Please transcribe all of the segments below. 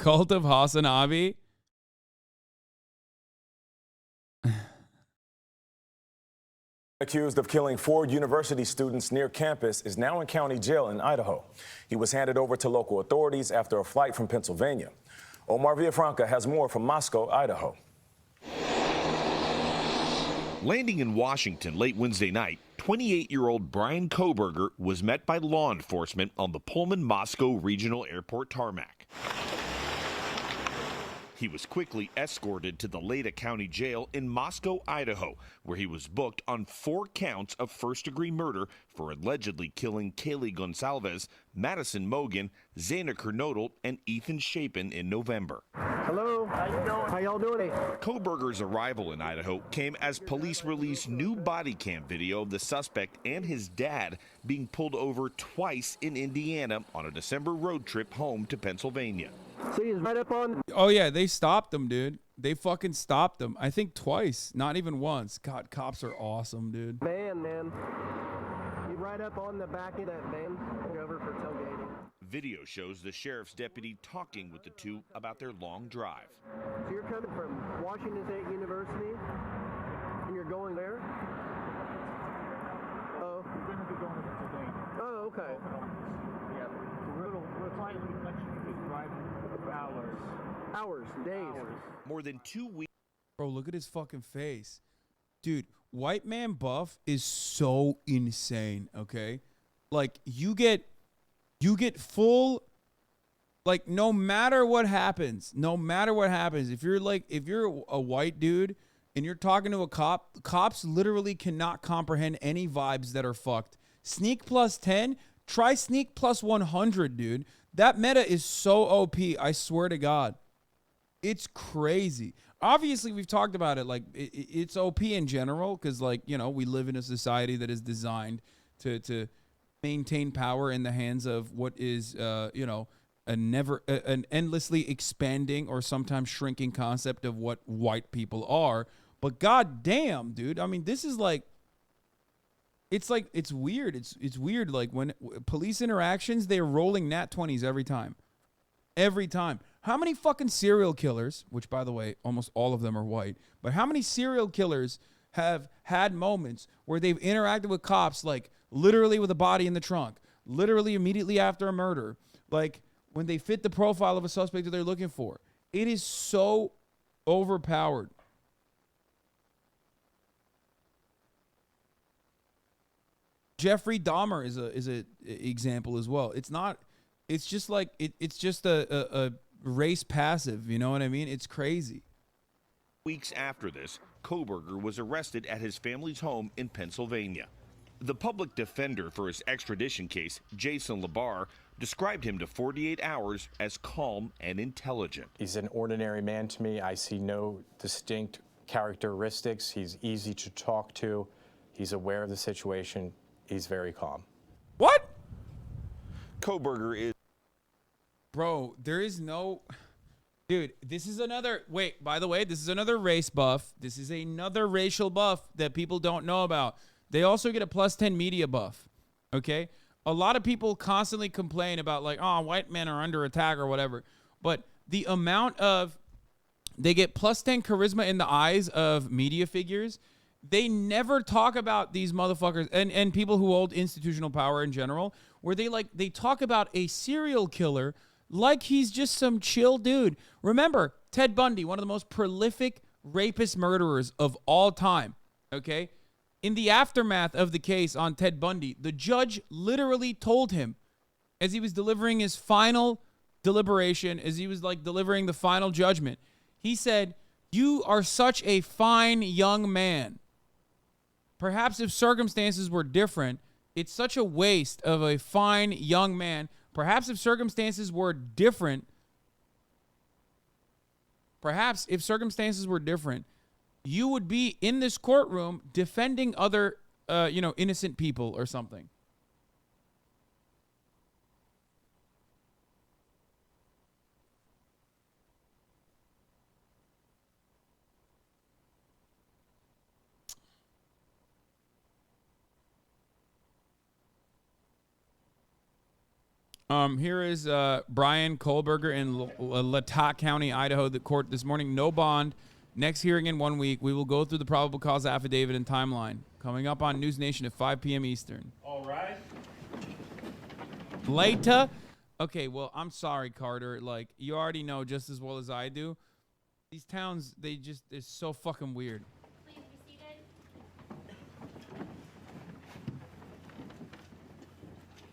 cult of Hasanabi. Accused of killing 4 university students near campus is now in county jail in Idaho. He was handed over to local authorities after a flight from Pennsylvania. Omar Villafranca has more from Moscow, Idaho. Landing in Washington late Wednesday night, 28-year-old Brian Koberger was met by law enforcement on the Pullman-Moscow Regional Airport tarmac. He was quickly escorted to the Leda County Jail in Moscow, Idaho, where he was booked on 4 counts of first-degree murder for allegedly killing Kaylee Gonsalves, Madison Mogan, Zayna Kernodle, and Ethan Chapin in November. Hello, how y'all doing? Koberger's arrival in Idaho came as police released new body cam video of the suspect and his dad being pulled over twice in Indiana on a December road trip home to Pennsylvania. See, he's right up on. Oh, yeah, they stopped them, dude. They fucking stopped them. I think twice, not even once. God, cops are awesome, dude. Van, man. He's right up on the back of that van. Over for tailgating. Video shows the sheriff's deputy talking with the two about their long drive. So you're coming from Washington State University, and you're going there? Oh. We're going to be going to Pennsylvania. Oh, okay. Yeah. We're finally driving for hours. Hours, days. Hours. More than 2 weeks. Bro, look at his fucking face. Dude, White Man Buff is so insane, okay? Like, you get full, like, no matter what happens, if you're a white dude and you're talking to a cop, cops literally cannot comprehend any vibes that are fucked. Sneak plus 10, try sneak plus 100, dude. That meta is so OP, I swear to God. It's crazy. Obviously, we've talked about it. Like, it's OP in general because, like, you know, we live in a society that is designed to maintain power in the hands of what is, you know, an endlessly expanding or sometimes shrinking concept of what white people are. But god damn, dude. I mean, this is like, it's weird. It's weird. Like, when police interactions, they're rolling nat 20s every time. Every time. How many fucking serial killers, which, by the way, almost all of them are white, but how many serial killers have had moments where they've interacted with cops, like, literally with a body in the trunk, literally immediately after a murder, like, when they fit the profile of a suspect that they're looking for? It is so overpowered. Jeffrey Dahmer is a example as well. It's just like it's just a race passive, you know what I mean? It's crazy. Weeks after this, Koberger was arrested at his family's home in Pennsylvania. The public defender for his extradition case, Jason Labar, described him to 48 Hours as calm and intelligent. He's an ordinary man to me. I see no distinct characteristics. He's easy to talk to. He's aware of the situation. He's very calm. What? Koberger is... Bro, there is no... Dude, this is another... Wait, by the way, this is another race buff. This is another racial buff that people don't know about. They also get a plus 10 media buff, okay? A lot of people constantly complain about, like, oh, white men are under attack or whatever. But the amount of... They get plus 10 charisma in the eyes of media figures. They never talk about these motherfuckers and people who hold institutional power in general, where they talk about a serial killer like he's just some chill dude. Remember, Ted Bundy, one of the most prolific rapist murderers of all time, okay? In the aftermath of the case on Ted Bundy, the judge literally told him, as he was delivering his final deliberation, as he was, like, delivering the final judgment, he said, "You are such a fine young man. Perhaps if circumstances were different, it's such a waste of a fine young man. Perhaps if circumstances were different, you would be in this courtroom defending other, innocent people or something." Here is Brian Kohlberger in Latah County, Idaho, the court this morning. No bond. Next hearing in 1 week. We will go through the probable cause affidavit and timeline. Coming up on News Nation at 5 p.m. Eastern. All right. Later? Okay, well, I'm sorry, Carter. Like, you already know just as well as I do. These towns, they're so fucking weird. Please be seated.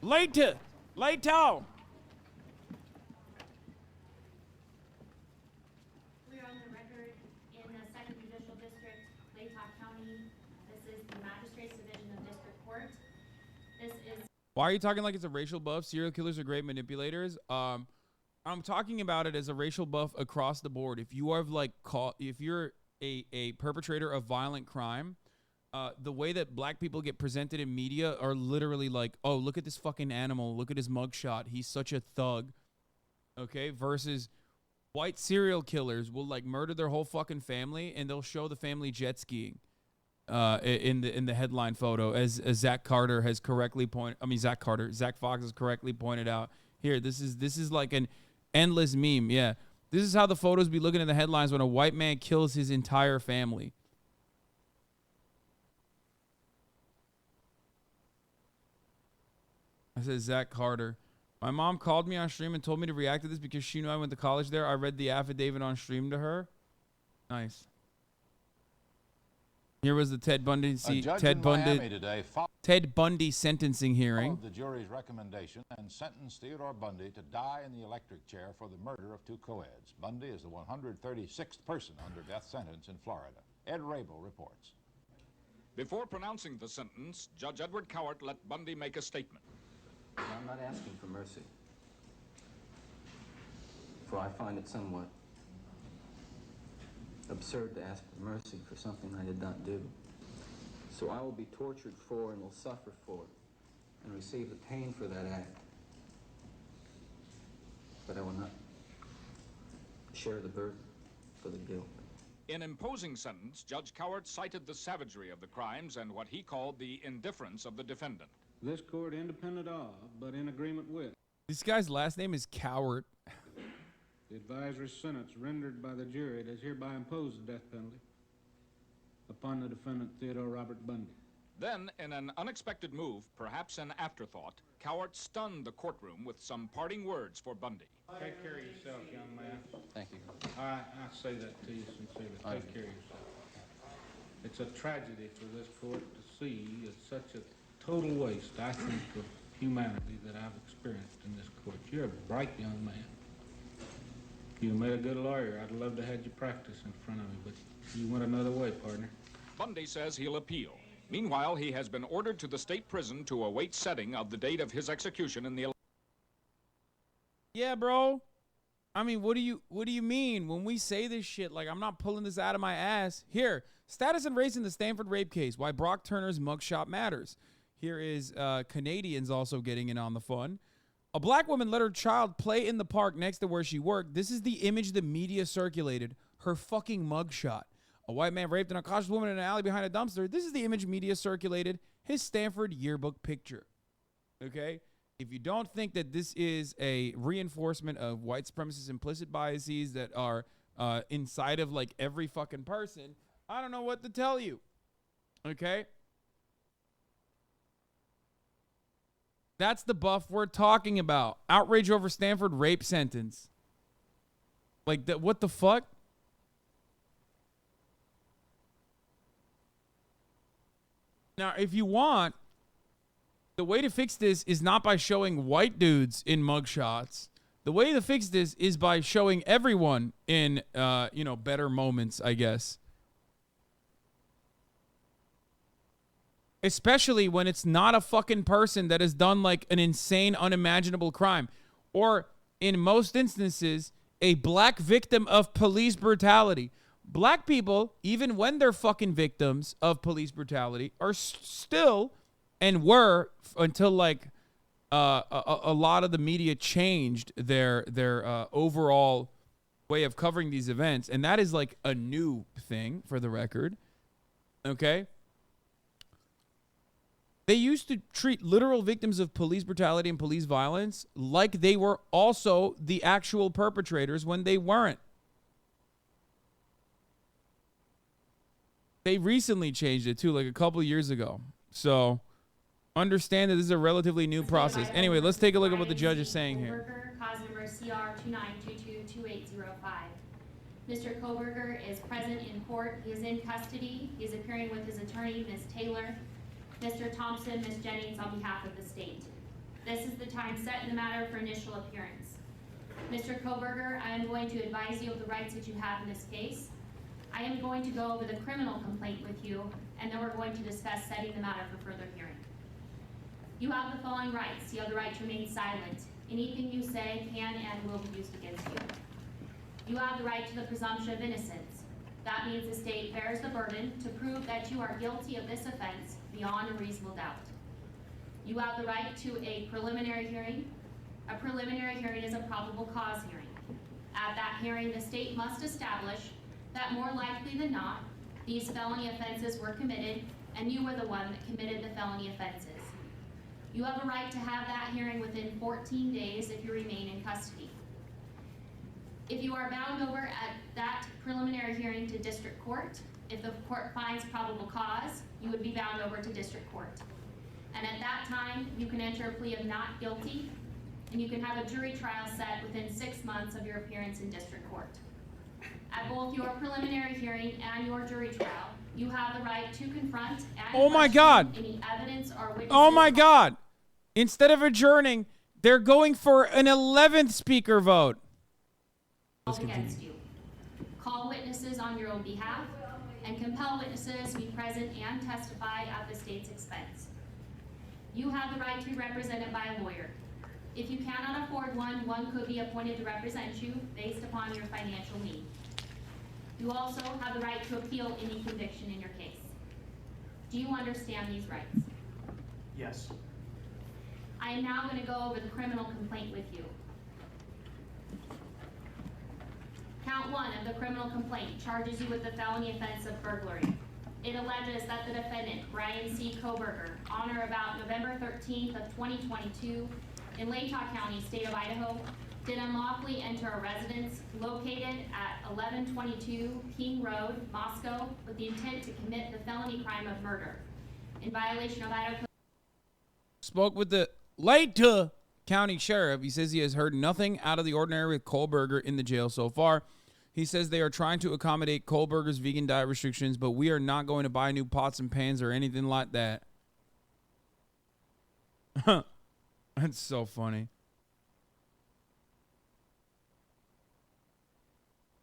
Later! Later! We are on the record in the Second Judicial District, Latah County. This is the Magistrates Division of District Court. This is. Why are you talking like it's a racial buff? Serial killers are great manipulators. I'm talking about it as a racial buff across the board. If you are if you're a perpetrator of violent crime, the way that black people get presented in media are literally like, oh, look at this fucking animal. Look at his mugshot. He's such a thug. Okay. Versus white serial killers will like murder their whole fucking family and they'll show the family jet skiing. In the headline photo, as Zach Fox has correctly pointed out. Here, this is like an endless meme. Yeah, this is how the photos be looking in the headlines when a white man kills his entire family. I said Zach Carter. My mom called me on stream and told me to react to this because she knew I went to college there. I read the affidavit on stream to her. Nice. Here was the Ted Bundy sentencing hearing. The jury's recommendation and sentenced Theodore Bundy to die in the electric chair for the murder of two co-eds. Bundy is the 136th person under death sentence in Florida. Ed Rabel reports. Before pronouncing the sentence, Judge Edward Cowart let Bundy make a statement. I'm not asking for mercy, for I find it somewhat absurd to ask for mercy for something I did not do. So I will be tortured for and will suffer for it and receive the pain for that act. But I will not share the burden for the guilt. In imposing sentence, Judge Cowart cited the savagery of the crimes and what he called the indifference of the defendant. This court, independent of, but in agreement with. This guy's last name is Cowart. The advisory sentence rendered by the jury does hereby impose the death penalty upon the defendant Theodore Robert Bundy. Then, in an unexpected move, perhaps an afterthought, Cowart stunned the courtroom with some parting words for Bundy. Take care of yourself, young man. Thank you. I say that to you sincerely. Take care of yourself. It's a tragedy for this court to see such a total waste, I think, of humanity that I've experienced in this court. You're a bright young man. You made a good lawyer. I'd love to have you practice in front of me, but you went another way, partner. Bundy says he'll appeal. Meanwhile, he has been ordered to the state prison to await setting of the date of his execution in the... Yeah, bro. I mean, what do you mean when we say this shit? Like, I'm not pulling this out of my ass. Here, status and race in the Stanford rape case. Why Brock Turner's mugshot matters. Here is Canadians also getting in on the fun. A black woman let her child play in the park next to where she worked. This is the image the media circulated. Her fucking mugshot. A white man raped an unconscious woman in an alley behind a dumpster. This is the image media circulated. His Stanford yearbook picture. Okay? If you don't think that this is a reinforcement of white supremacist implicit biases that are inside of like every fucking person, I don't know what to tell you. Okay? That's the buff we're talking about. Outrage over Stanford rape sentence. Like, that? What the fuck? Now, if you want, the way to fix this is not by showing white dudes in mugshots. The way to fix this is by showing everyone in, better moments, I guess. Especially when it's not a fucking person that has done like an insane, unimaginable crime. Or in most instances, a black victim of police brutality. Black people, even when they're fucking victims of police brutality, are still and were until like a lot of the media changed their overall way of covering these events. And that is like a new thing for the record. Okay? They used to treat literal victims of police brutality and police violence like they were also the actual perpetrators when they weren't. They recently changed it too, like a couple years ago. So understand that this is a relatively new process. Anyway, let's take a look at what the judge is saying here. Cause number CR 29222805. Mr. Koberger is present in court. He is in custody. He is appearing with his attorney, Ms. Taylor, Mr. Thompson, Ms. Jennings, on behalf of the state. This is the time set in the matter for initial appearance. Mr. Koberger, I am going to advise you of the rights that you have in this case. I am going to go over the criminal complaint with you, and then we're going to discuss setting the matter for further hearing. You have the following rights. You have the right to remain silent. Anything you say can and will be used against you. You have the right to the presumption of innocence. That means the state bears the burden to prove that you are guilty of this offense beyond a reasonable doubt. You have the right to a preliminary hearing. A preliminary hearing is a probable cause hearing. At that hearing, the state must establish that more likely than not, these felony offenses were committed and you were the one that committed the felony offenses. You have a right to have that hearing within 14 days if you remain in custody. If you are bound over at that preliminary hearing to district court, if the court finds probable cause, you would be bound over to district court. And at that time, you can enter a plea of not guilty, and you can have a jury trial set within 6 months of your appearance in district court. At both your preliminary hearing and your jury trial, you have the right to confront and question any evidence or witnesses. Oh my God. Instead of adjourning, they're going for an 11th speaker vote. Against you. Call witnesses on your own behalf and compel witnesses to be present and testify at the state's expense. You have the right to be represented by a lawyer. If you cannot afford one, one could be appointed to represent you based upon your financial need. You also have the right to appeal any conviction in your case. Do you understand these rights? Yes. I am now going to go over the criminal complaint with you. Count 1 of the criminal complaint charges you with the felony offense of burglary. It alleges that the defendant, Brian C. Koberger, on or about November 13th of 2022 in Latah County, state of Idaho, did unlawfully enter a residence located at 1122 King Road, Moscow, with the intent to commit the felony crime of murder in violation of Idaho. Spoke with the Latah County Sheriff. He says he has heard nothing out of the ordinary with Kohlberger in the jail so far. He says they are trying to accommodate Kohlberger's vegan diet restrictions, but we are not going to buy new pots and pans or anything like that. That's so funny.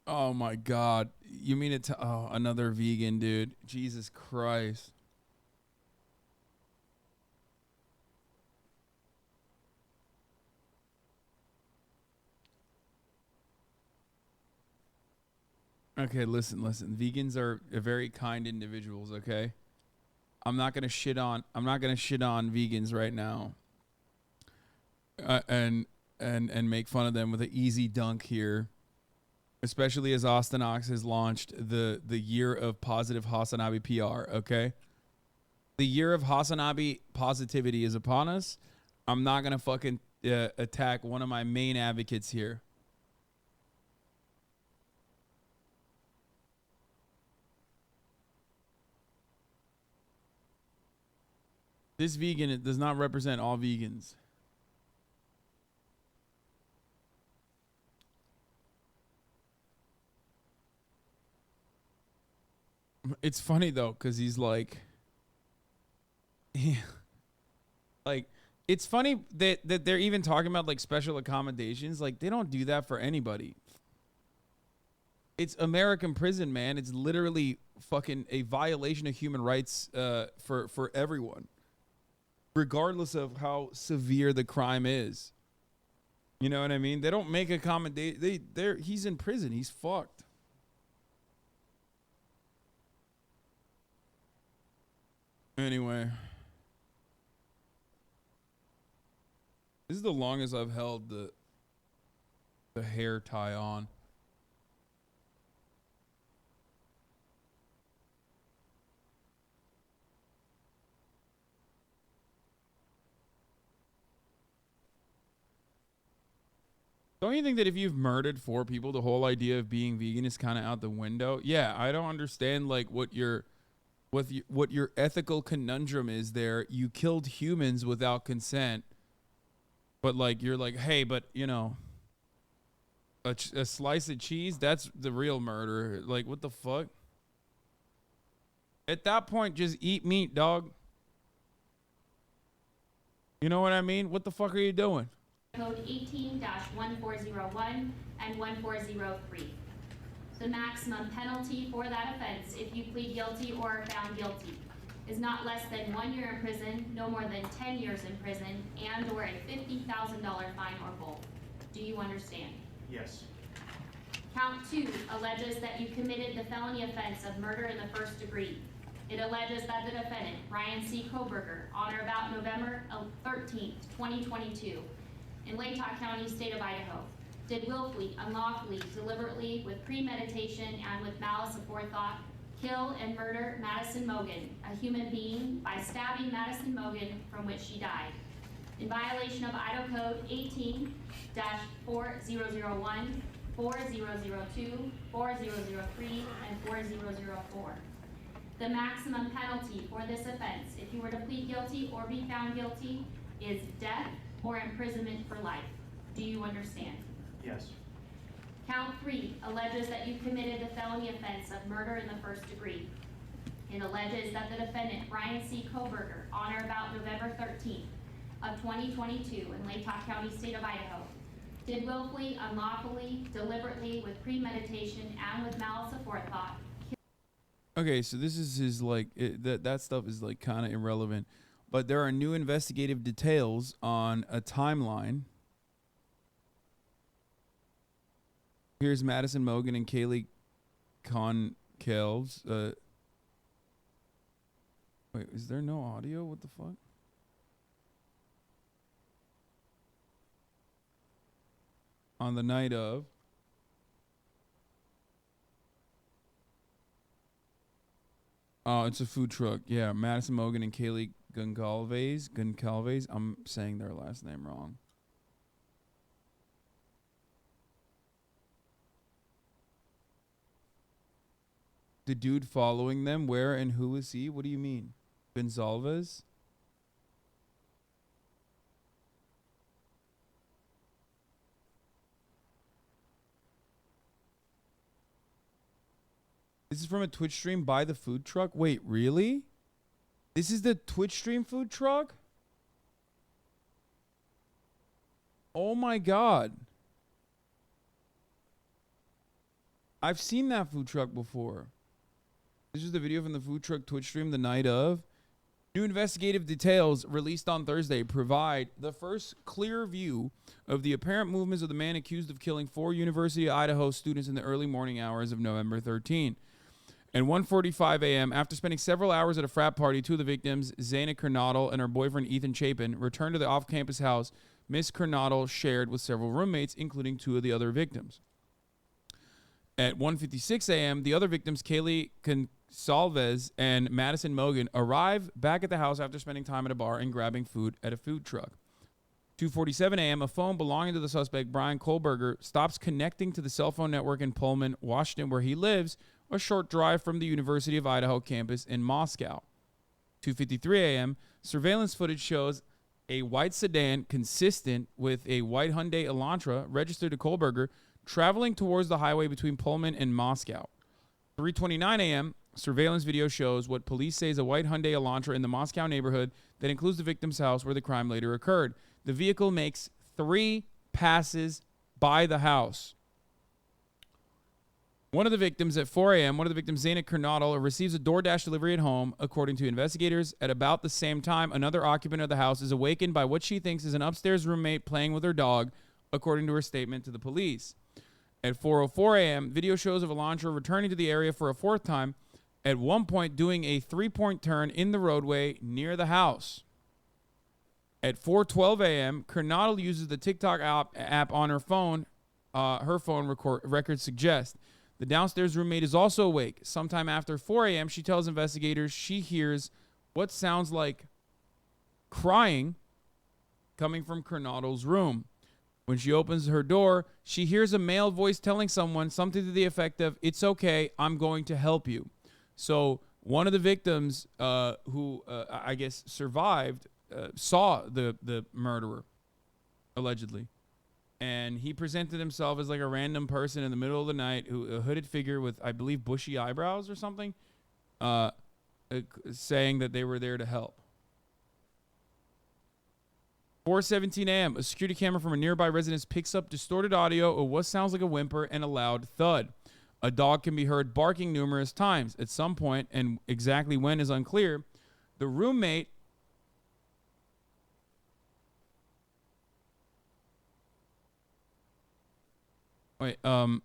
Oh my God. You mean it to another vegan dude. Jesus Christ. Okay, listen. Vegans are very kind individuals, okay? I'm not gonna shit on vegans right now. And make fun of them with an easy dunk here. Especially as Austin Ox has launched the year of positive Hasanabi PR, okay? The year of Hasanabi positivity is upon us. I'm not gonna fucking attack one of my main advocates here. This vegan, it does not represent all vegans. It's funny though, because he's like, it's funny that they're even talking about like special accommodations. Like they don't do that for anybody. It's American prison, man. It's literally fucking a violation of human rights for everyone, regardless of how severe the crime is. You know what I mean? They don't make accommodate. He's in prison. He's fucked. Anyway, this is the longest I've held the hair tie on. Don't you think that if you've murdered 4 people, the whole idea of being vegan is kind of out the window? Yeah, I don't understand like what your ethical conundrum is there. You killed humans without consent, but like you're like, hey, but you know, a slice of cheese, that's the real murder. Like, what the fuck? At that point, just eat meat, dog. You know what I mean? What the fuck are you doing? Code 18-1401 and 1403. The maximum penalty for that offense, if you plead guilty or are found guilty, is not less than 1 year in prison, no more than 10 years in prison, and or a $50,000 fine or both. Do you understand? Yes. Count 2 alleges that you committed the felony offense of murder in the first degree. It alleges that the defendant, Ryan C. Koberger, on or about November 13th, 2022, in Latah County, state of Idaho, did willfully, unlawfully, deliberately, with premeditation, and with malice aforethought, kill and murder Madison Mogen, a human being, by stabbing Madison Mogen, from which she died, in violation of Idaho Code 18-4001, 4002, 4003, and 4004. The maximum penalty for this offense, if you were to plead guilty or be found guilty, is death or imprisonment for life. Do you understand? Yes. Count 3 alleges that you committed the felony offense of murder in the first degree. It alleges that the defendant, Ryan C. Koberger, on or about November 13th of 2022 in Latah County, state of Idaho, did willfully, unlawfully, deliberately, with premeditation, and with malice aforethought. Okay, so this is his like that stuff is like kind of irrelevant, but there are new investigative details on a timeline. Here's Madison Mogen and Kaylee Conkelves. Wait, is there no audio? What the fuck? On the night of. Oh, it's a food truck. Yeah, Madison Mogen and Kaylee Goncalves. I'm saying their last name wrong. The dude following them, where and who is he? What do you mean? Gonzalez? This is from a Twitch stream by the food truck? Wait, really? This is the Twitch stream food truck? Oh my god. I've seen that food truck before. This is the video from the food truck Twitch stream the night of. New investigative details released on Thursday provide the first clear view of the apparent movements of the man accused of killing 4 University of Idaho students in the early morning hours of November 13. At 1:45 a.m., after spending several hours at a frat party, 2 of the victims, Zaina Kernodle and her boyfriend Ethan Chapin, returned to the off-campus house Miss Kernodle shared with several roommates, including 2 of the other victims. At 1:56 a.m., the other victims, Kaylee Consalves and Madison Mogen, arrive back at the house after spending time at a bar and grabbing food at a food truck. 2:47 a.m., a phone belonging to the suspect, Brian Kohlberger, stops connecting to the cell phone network in Pullman, Washington, where he lives, a short drive from the University of Idaho campus in Moscow. 2:53 a.m., surveillance footage shows a white sedan consistent with a white Hyundai Elantra registered to Kohlberger traveling towards the highway between Pullman and Moscow. 3:29 a.m., surveillance video shows what police say is a white Hyundai Elantra in the Moscow neighborhood that includes the victim's house where the crime later occurred. The vehicle makes 3 passes by the house. One of the victims at 4 a.m., Zaina Kernodle, receives a DoorDash delivery at home. According to investigators, at about the same time, another occupant of the house is awakened by what she thinks is an upstairs roommate playing with her dog, according to her statement to the police. At 4:04 a.m., video shows of Elantra returning to the area for a 4th time, at one point doing a 3-point turn in the roadway near the house. At 4:12 a.m., Kernodle uses the TikTok app on her phone. Her phone records suggest. The downstairs roommate is also awake. Sometime after 4 a.m., she tells investigators she hears what sounds like crying coming from Kernodle's room. When she opens her door, she hears a male voice telling someone something to the effect of, "It's okay, I'm going to help you." So one of the victims who I guess survived saw the murderer, allegedly. And he presented himself as like a random person in the middle of the night, a hooded figure with, I believe, bushy eyebrows or something, saying that they were there to help. 4:17 a.m., a security camera from a nearby residence picks up distorted audio of what sounds like a whimper and a loud thud. A dog can be heard barking numerous times. At some point, and exactly when is unclear, the roommate The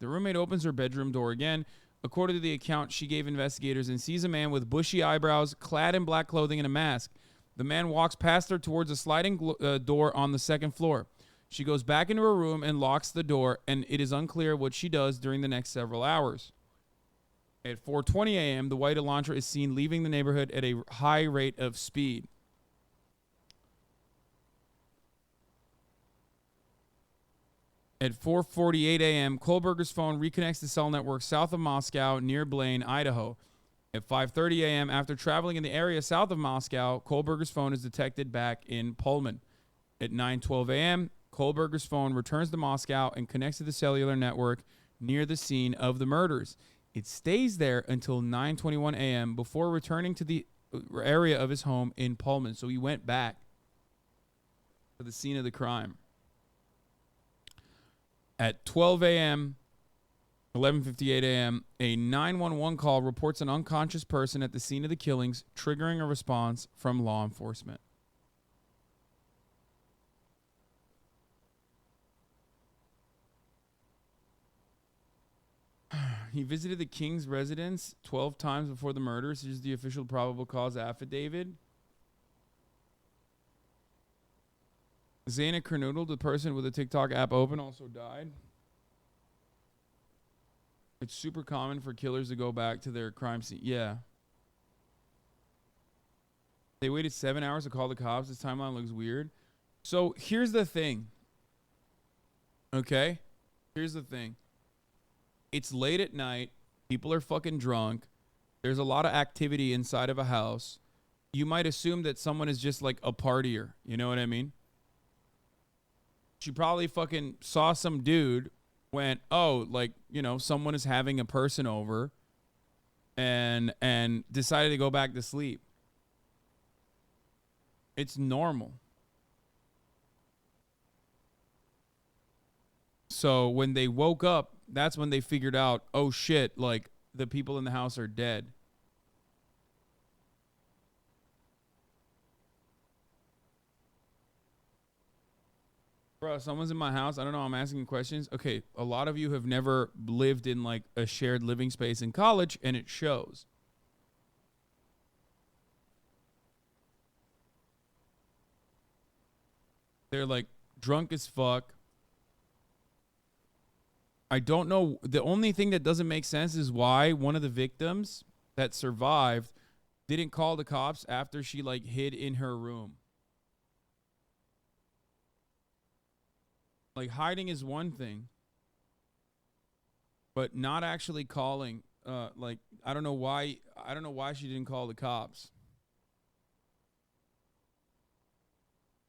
roommate opens her bedroom door again. According to the account she gave investigators, and sees a man with bushy eyebrows, clad in black clothing and a mask. The man walks past her towards a sliding door on the second floor. She goes back into her room and locks the door, and it is unclear what she does during the next several hours. At 4:20 a.m., the white Elantra is seen leaving the neighborhood at a high rate of speed. At 4:48 a.m., Kohlberger's phone reconnects the cell network south of Moscow near Blaine, Idaho. At 5:30 a.m., after traveling in the area south of Moscow, Kohlberger's phone is detected back in Pullman. At 9:12 a.m., Kohlberger's phone returns to Moscow and connects to the cellular network near the scene of the murders. It stays there until 9:21 a.m. before returning to the area of his home in Pullman. So he went back to the scene of the crime. At 12 a.m., 11:58 a.m., a 911 call reports an unconscious person at the scene of the killings, triggering a response from law enforcement. He visited the King's residence 12 times before the murders. This is the official probable cause affidavit. Zaina Kernoodle, the person with the TikTok app open, also died. It's super common for killers to go back to their crime scene. Yeah. They waited 7 hours to call the cops. This timeline looks weird. So here's the thing. Okay? Here's the thing. It's late at night. People are fucking drunk. There's a lot of activity inside of a house. You might assume that someone is just like a partier. You know what I mean? She probably fucking saw some dude, went, oh, like, you know, someone is having a person over, and decided to go back to sleep. It's normal. So when they woke up, that's when they figured out, oh shit, like the people in the house are dead. Bro, someone's in my house. I don't know. I'm asking questions. Okay, a lot of you have never lived in like a shared living space in college, and it shows. They're like drunk as fuck. I don't know. The only thing that doesn't make sense is why one of the victims that survived didn't call the cops after she like hid in her room. Like hiding is one thing, but not actually calling. Like I don't know why she didn't call the cops.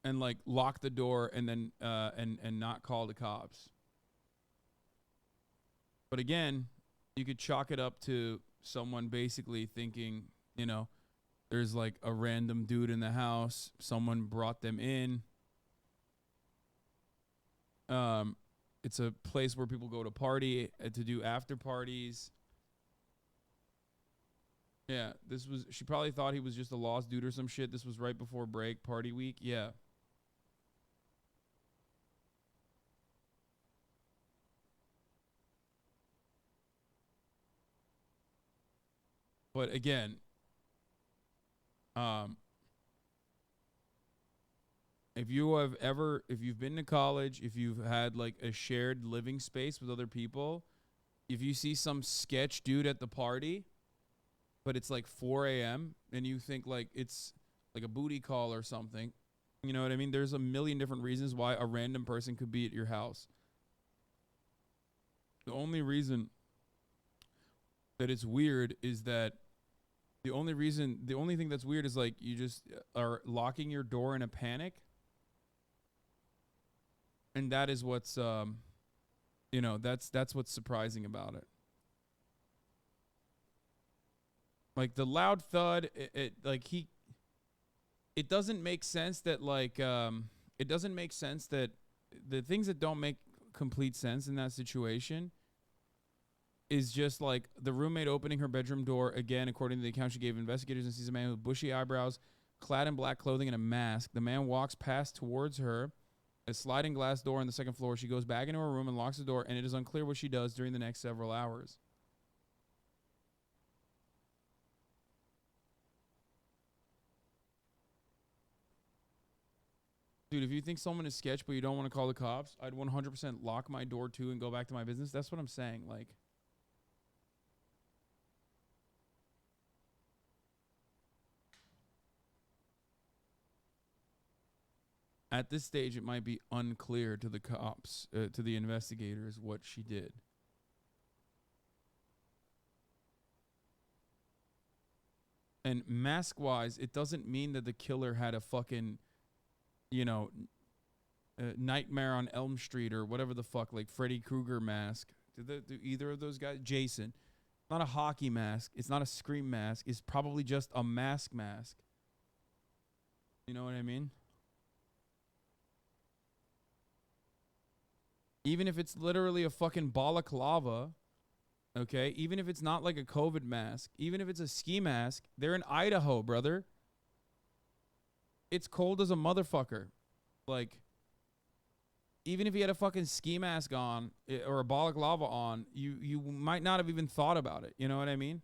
And like lock the door and then and not call the cops. But again, you could chalk it up to someone basically thinking, you know, there's like a random dude in the house. Someone brought them in. It's a place where people go to party, to do after parties. Yeah, she probably thought he was just a lost dude or some shit. This was right before break, party week. Yeah. But again, if you've been to college, if you've had like a shared living space with other people, if you see some sketch dude at the party, but it's like 4 a.m. and you think like it's like a booty call or something, You know what I mean? There's a million different reasons why a random person could be at your house. The only reason that it's weird is that the only thing that's weird is like you just are locking your door in a panic. And that is what's, you know, that's what's surprising about it. Like the loud thud, it doesn't make sense that it doesn't make sense that the things that don't make complete sense in that situation is just like the roommate opening her bedroom door again, according to the account she gave investigators, and sees a man with bushy eyebrows, clad in black clothing and a mask. The man walks past towards her, a sliding glass door on the second floor. She goes back into her room and locks the door, and it is unclear what she does during the next several hours. Dude, if you think someone is sketch but you don't want to call the cops, I'd 100% lock my door too and go back to my business. That's what I'm saying. Like, at this stage, it might be unclear to the cops, to the investigators, what she did. And mask-wise, it doesn't mean that the killer had a fucking, you know, Nightmare on Elm Street or whatever the fuck, like Freddy Krueger mask. Do either of those guys? Jason. Not a hockey mask. It's not a Scream mask. It's probably just a mask. You know what I mean? Even if it's literally a fucking balaclava, okay? Even if it's not like a COVID mask, even if it's a ski mask, they're in Idaho, brother. It's cold as a motherfucker. Like, even if he had a fucking ski mask on or a balaclava on, you might not have even thought about it. You know what I mean?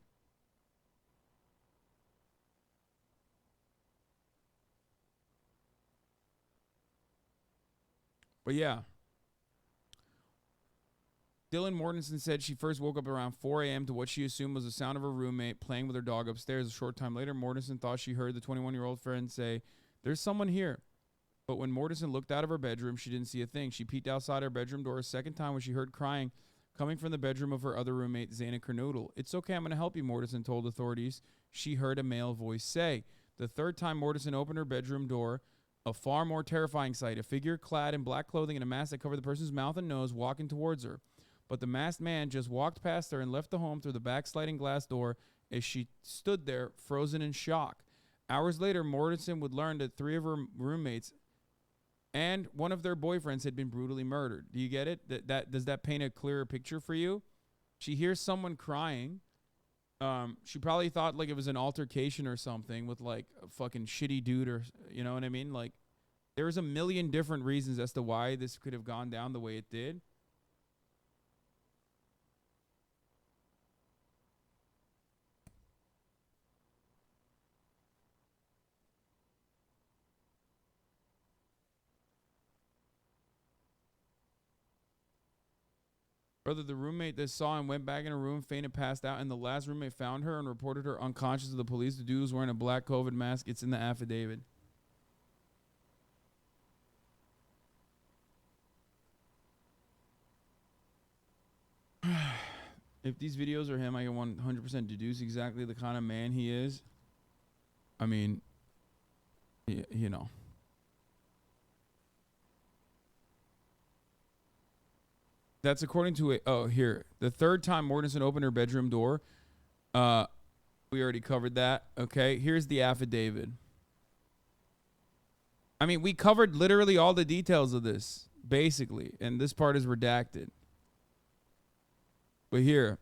But yeah. Dylan Mortensen said she first woke up around 4 a.m. to what she assumed was the sound of her roommate playing with her dog upstairs. A short time later, Mortensen thought she heard the 21-year-old friend say, "There's someone here." But when Mortensen looked out of her bedroom, she didn't see a thing. She peeked outside her bedroom door a second time when she heard crying coming from the bedroom of her other roommate, Zana Kernoodle. "It's okay, I'm going to help you," Mortensen told authorities. She heard a male voice say. The third time Mortensen opened her bedroom door, a far more terrifying sight. A figure clad in black clothing and a mask that covered the person's mouth and nose walking towards her. But the masked man just walked past her and left the home through the back sliding glass door as she stood there, frozen in shock. Hours later, Mortensen would learn that 3 of her roommates and one of their boyfriends had been brutally murdered. Do you get it? Does that paint a clearer picture for you? She hears someone crying. She probably thought like it was an altercation or something with like a fucking shitty dude or, you know what I mean? Like, there's a million different reasons as to why this could have gone down the way it did. Brother, the roommate that saw him went back in her room, fainted, passed out, and the last roommate found her and reported her unconscious to the police. The dude was wearing a black COVID mask. It's in the affidavit. If these videos are him, I can 100% deduce exactly the kind of man he is. I mean, you know. That's according to here. The third time Mortensen opened her bedroom door. We already covered that. Okay, here's the affidavit. I mean, we covered literally all the details of this, basically, and this part is redacted. But here,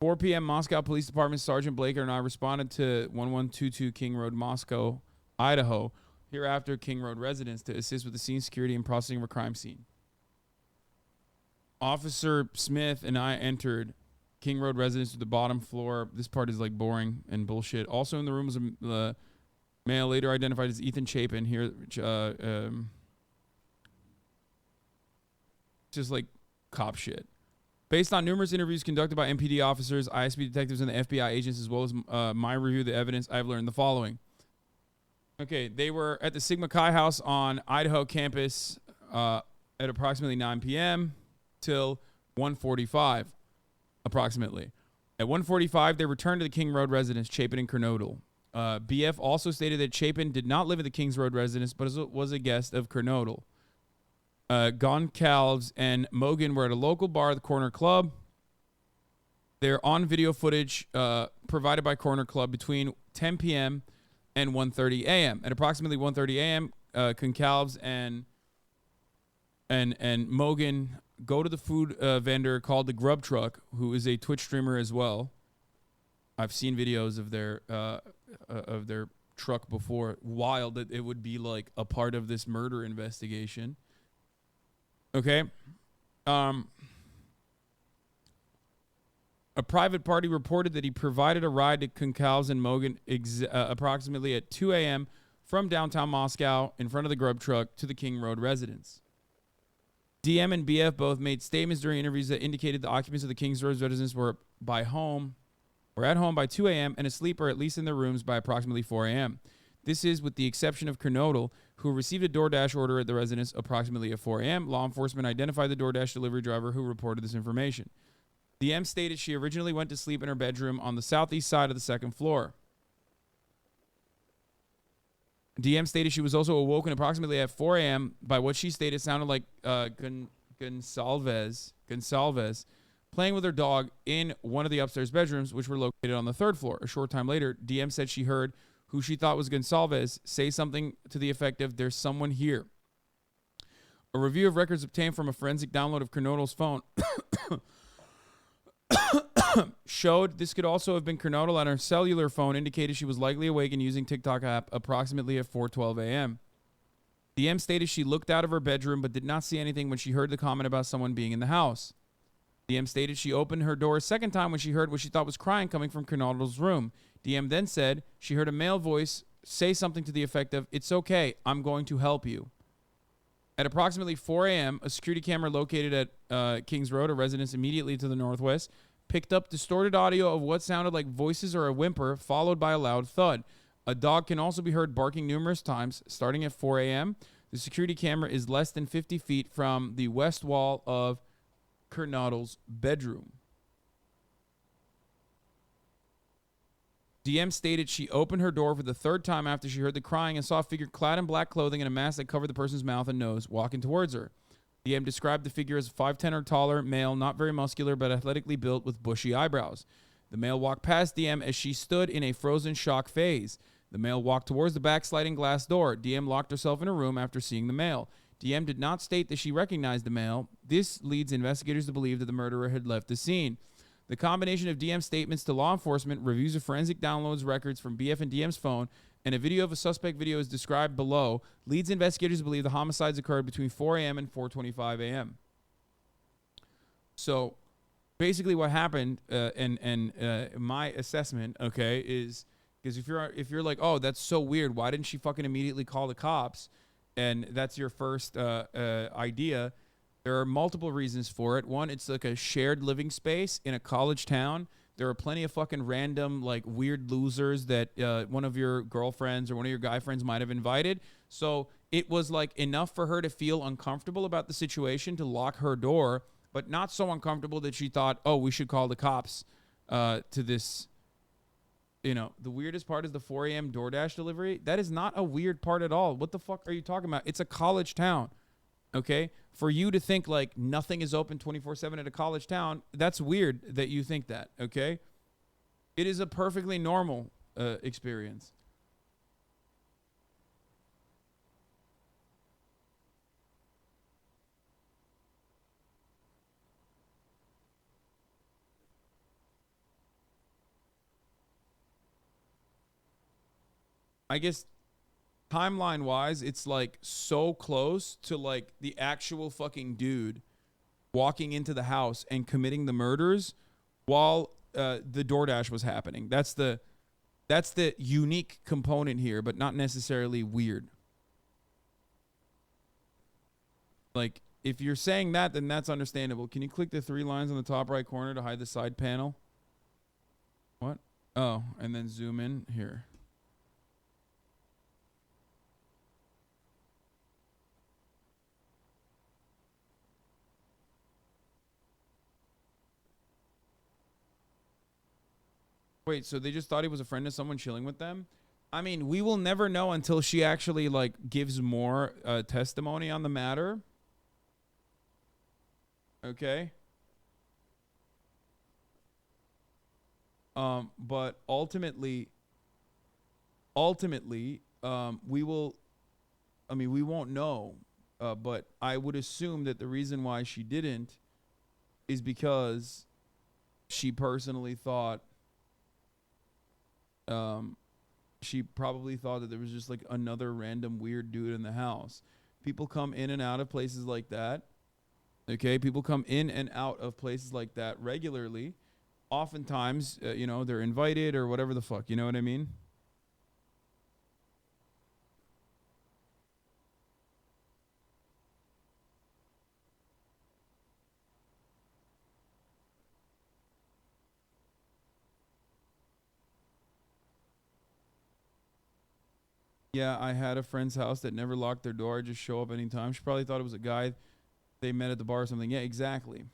4 p.m. Moscow Police Department Sergeant Blaker and I responded to 1122 King Road, Moscow, Idaho, hereafter King Road residents, to assist with the scene security and processing of a crime scene. Officer Smith and I entered King Road residence to the bottom floor. This part is like boring and bullshit. Also in the room was a male later identified as Ethan Chapin here. Just like cop shit. Based on numerous interviews conducted by MPD officers, ISP detectives, and the FBI agents, as well as my review of the evidence, I've learned the following. Okay, they were at the Sigma Chi house on Idaho campus at approximately 9 p.m. till 1:45, approximately. At 1:45, they returned to the King Road residence, Chapin and Kernodle. BF also stated that Chapin did not live at the Kings Road residence, but was a guest of Kernodle. Goncalves and Mogan were at a local bar, the Corner Club. They're on video footage provided by Corner Club between 10 p.m. and 1:30 a.m. At approximately 1:30 a.m., Goncalves and Mogan go to the food vendor called the Grub Truck, who is a Twitch streamer as well. I've seen videos of their truck before. Wild that it would be like a part of this murder investigation. Okay. A private party reported that he provided a ride to Goncalves and Mogan approximately at 2 a.m. from downtown Moscow in front of the Grub Truck to the King Road residence. DM and BF both made statements during interviews that indicated the occupants of the Kings Road residence were at home by 2 a.m. and asleep or at least in their rooms by approximately 4 a.m. This is with the exception of Kernodle, who received a DoorDash order at the residence approximately at 4 a.m. Law enforcement identified the DoorDash delivery driver who reported this information. DM stated she originally went to sleep in her bedroom on the southeast side of the second floor. DM stated she was also awoken approximately at 4 a.m. by what she stated sounded like Gonsalves playing with her dog in one of the upstairs bedrooms, which were located on the third floor. A short time later, DM said she heard who she thought was Gonsalves say something to the effect of, "There's someone here." A review of records obtained from a forensic download of Kernodle's phone showed this could also have been Kernodle on her cellular phone, indicated she was likely awake and using TikTok app approximately at 4:12 a.m. DM stated she looked out of her bedroom but did not see anything when she heard the comment about someone being in the house. DM stated she opened her door a second time when she heard what she thought was crying coming from Kernodle's room. DM then said she heard a male voice say something to the effect of, "It's okay, I'm going to help you." At approximately 4 a.m., a security camera located at Kings Road, a residence immediately to the northwest, picked up distorted audio of what sounded like voices or a whimper, followed by a loud thud. A dog can also be heard barking numerous times, starting at 4 a.m. The security camera is less than 50 feet from the west wall of Kernodle's bedroom. DM stated she opened her door for the third time after she heard the crying and saw a figure clad in black clothing and a mask that covered the person's mouth and nose walking towards her. DM described the figure as 5'10" or taller, male, not very muscular, but athletically built with bushy eyebrows. The male walked past DM as she stood in a frozen shock phase. The male walked towards the backsliding glass door. DM locked herself in a room after seeing the male. DM did not state that she recognized the male. This leads investigators to believe that the murderer had left the scene. The combination of DM's statements to law enforcement, reviews of forensic downloads records from BF and DM's phone, and a video of a suspect video is described below, leads investigators to believe the homicides occurred between 4 a.m. and 4:25 a.m. So basically what happened, and my assessment, okay, is because if you're like, oh, that's so weird, why didn't she fucking immediately call the cops? And that's your first idea. There are multiple reasons for it. One, it's like a shared living space in a college town. There are plenty of fucking random, like, weird losers that one of your girlfriends or one of your guy friends might have invited. So it was, like, enough for her to feel uncomfortable about the situation to lock her door, but not so uncomfortable that she thought, oh, we should call the cops to this. You know, the weirdest part is the 4 a.m. DoorDash delivery. That is not a weird part at all. What the fuck are you talking about? It's a college town, okay? For you to think, like, nothing is open 24/7 at a college town, that's weird that you think that, okay? It is a perfectly normal experience. I guess timeline wise, it's like so close to like the actual fucking dude walking into the house and committing the murders while the DoorDash was happening. That's the unique component here, but not necessarily weird. Like, if you're saying that, then that's understandable. Can you click the 3 lines on the top right corner to hide the side panel? What? Oh, and then zoom in here. Wait, so they just thought he was a friend of someone chilling with them? I mean, we will never know until she actually like gives more testimony on the matter. Okay. But ultimately, we will. I mean, we won't know. But I would assume that the reason why she didn't is because she personally thought. She probably thought that there was just like another random weird dude in the house. People come in and out of places like that. Okay, people come in and out of places like that regularly. Oftentimes, you know, they're invited or whatever the fuck. You know what I mean? Yeah, I had a friend's house that never locked their door. Just show up anytime. She probably thought it was a guy they met at the bar or something. Yeah, exactly.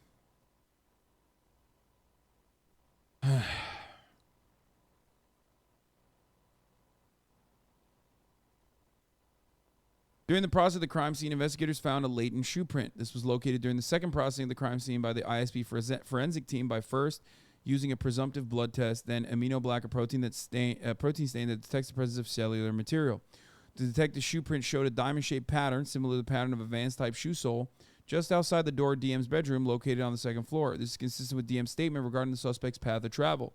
During the process of the crime scene, investigators found a latent shoe print. This was located during the second processing of the crime scene by the ISP forensic team by first using a presumptive blood test, then aminoblack, a protein stain that detects the presence of cellular material. To detect the shoe print showed a diamond-shaped pattern, similar to the pattern of a Vans-type shoe sole, just outside the door of DM's bedroom located on the second floor. This is consistent with DM's statement regarding the suspect's path of travel.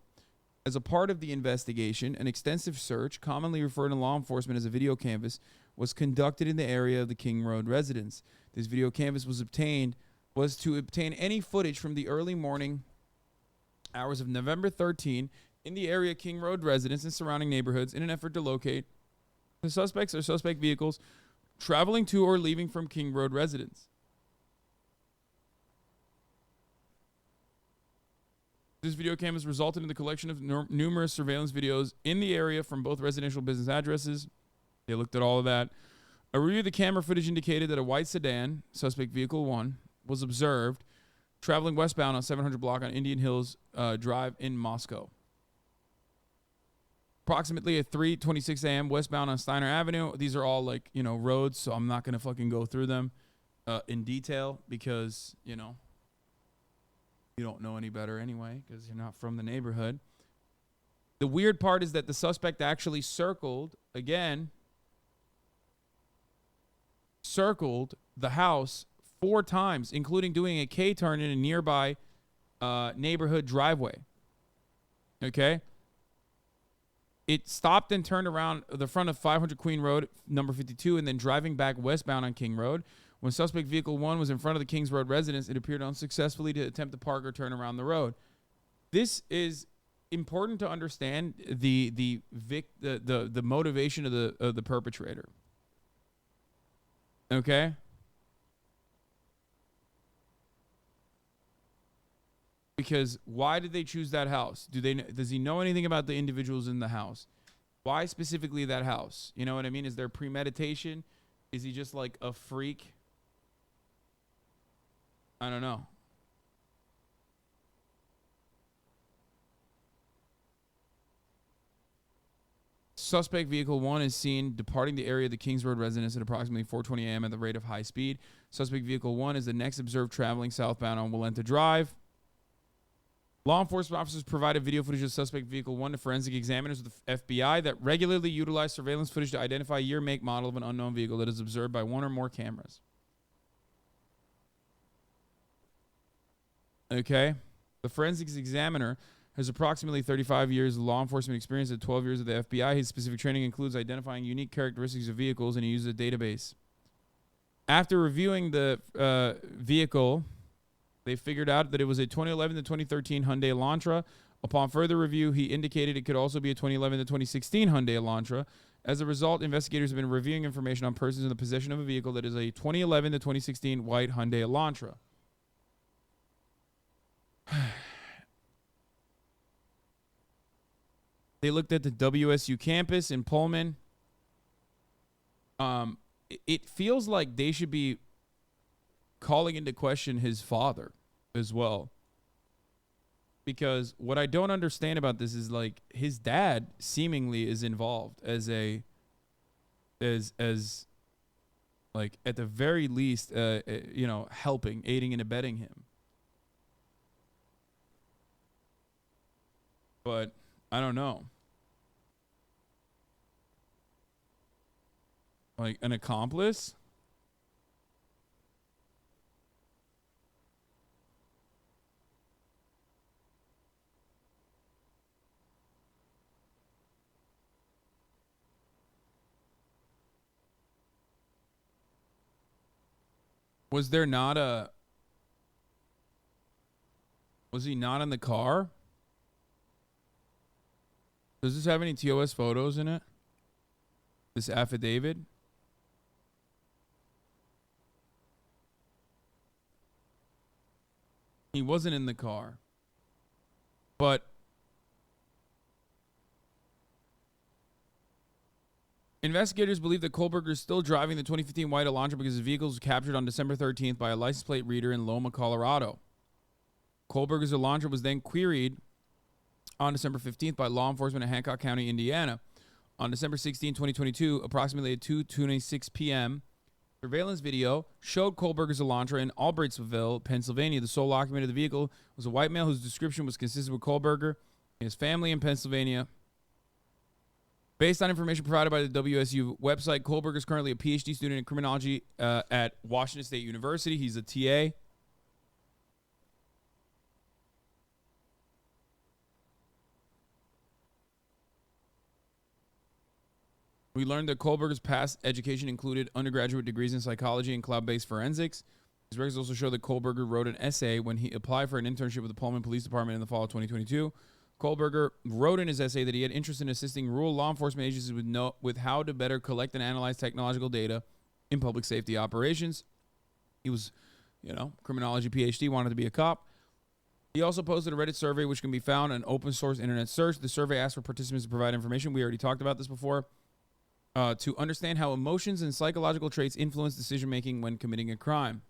As a part of the investigation, an extensive search, commonly referred to law enforcement as a video canvas, was conducted in the area of the King Road residence. This video canvas was to obtain any footage from the early morning hours of November 13 in the area King Road residence and surrounding neighborhoods in an effort to locate the suspects or suspect vehicles traveling to or leaving from King Road residence. This video canvas resulted in the collection of numerous surveillance videos in the area from both residential business addresses. They looked at all of that. A review of the camera footage indicated that a white sedan, suspect vehicle 1, was observed traveling westbound on 700 block on Indian Hills Drive in Moscow. Approximately at 3:26 a.m. westbound on Steiner Avenue. These are all like, you know, roads, so I'm not going to fucking go through them in detail because, you know, you don't know any better anyway because you're not from the neighborhood. The weird part is that the suspect actually circled the house 4 times, including doing a K-turn in a nearby neighborhood driveway. Okay? It stopped and turned around the front of 500 Queen Road, number 52, and then driving back westbound on King Road. When suspect vehicle 1 was in front of the Kings Road residence, it appeared unsuccessfully to attempt to park or turn around the road. This is important to understand the motivation of the perpetrator. Okay? Because why did they choose that house? Does he know anything about the individuals in the house? Why specifically that house? You know what I mean? Is there premeditation? Is he just like a freak? I don't know. Suspect vehicle 1 is seen departing the area of the Kings Road residence at approximately 4:20 a.m. at the rate of high speed. Suspect vehicle 1 is the next observed traveling southbound on Walenta Drive. Law enforcement officers provided video footage of suspect vehicle 1 to forensic examiners of the FBI that regularly utilize surveillance footage to identify year, make, model of an unknown vehicle that is observed by 1 or more cameras. Okay? The forensics examiner has approximately 35 years of law enforcement experience and 12 years of the FBI. His specific training includes identifying unique characteristics of vehicles, and he uses a database. After reviewing the vehicle, they figured out that it was a 2011 to 2013 Hyundai Elantra. Upon further review, he indicated it could also be a 2011 to 2016 Hyundai Elantra. As a result, investigators have been reviewing information on persons in the possession of a vehicle that is a 2011 to 2016 white Hyundai Elantra. They looked at the WSU campus in Pullman. It feels like they should be calling into question his father as well. because what I don't understand about this is like his dad seemingly is involved as like at the very least, you know, helping, aiding and abetting him. But I don't know. Like an accomplice? Was he not in the car? Does this have any TOS photos in it? This affidavit? He wasn't in the car. But investigators believe that Kohlberger is still driving the 2015 white Elantra because his vehicle was captured on December 13th by a license plate reader in Loma, Colorado. Kohlberger's Elantra was then queried on December 15th by law enforcement in Hancock County, Indiana. On December 16, 2022, approximately at 2:26 p.m., surveillance video showed Kohlberger's Elantra in Albrightsville, Pennsylvania. The sole occupant of the vehicle was a white male whose description was consistent with Kohlberger and his family in Pennsylvania. Based on information provided by the WSU website, Kohlberger is currently a PhD student in criminology at Washington State University. He's a TA. We learned that Kohlberger's past education included undergraduate degrees in psychology and cloud-based forensics. His records also show that Kohlberger wrote an essay when he applied for an internship with the Pullman Police Department in the fall of 2022. Kohlberger wrote in his essay that he had interest in assisting rural law enforcement agencies with how to better collect and analyze technological data in public safety operations. He was, criminology PhD, wanted to be a cop. He also posted a Reddit survey, which can be found on open source internet search. The survey asked for participants to provide information. We already talked about this before. To understand how emotions and psychological traits influence decision-making when committing a crime.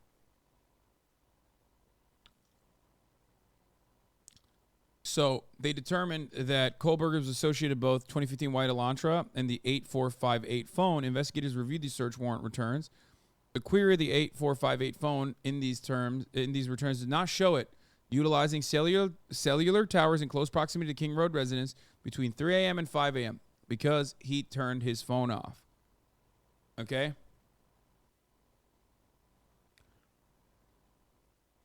So they determined that Kohlberger was associated both 2015 white Elantra and the 8458 phone. Investigators reviewed these search warrant returns. The query of the 8458 phone in these returns did not show it utilizing cellular towers in close proximity to King Road residence between 3 a.m. and 5 a.m. because he turned his phone off. Okay?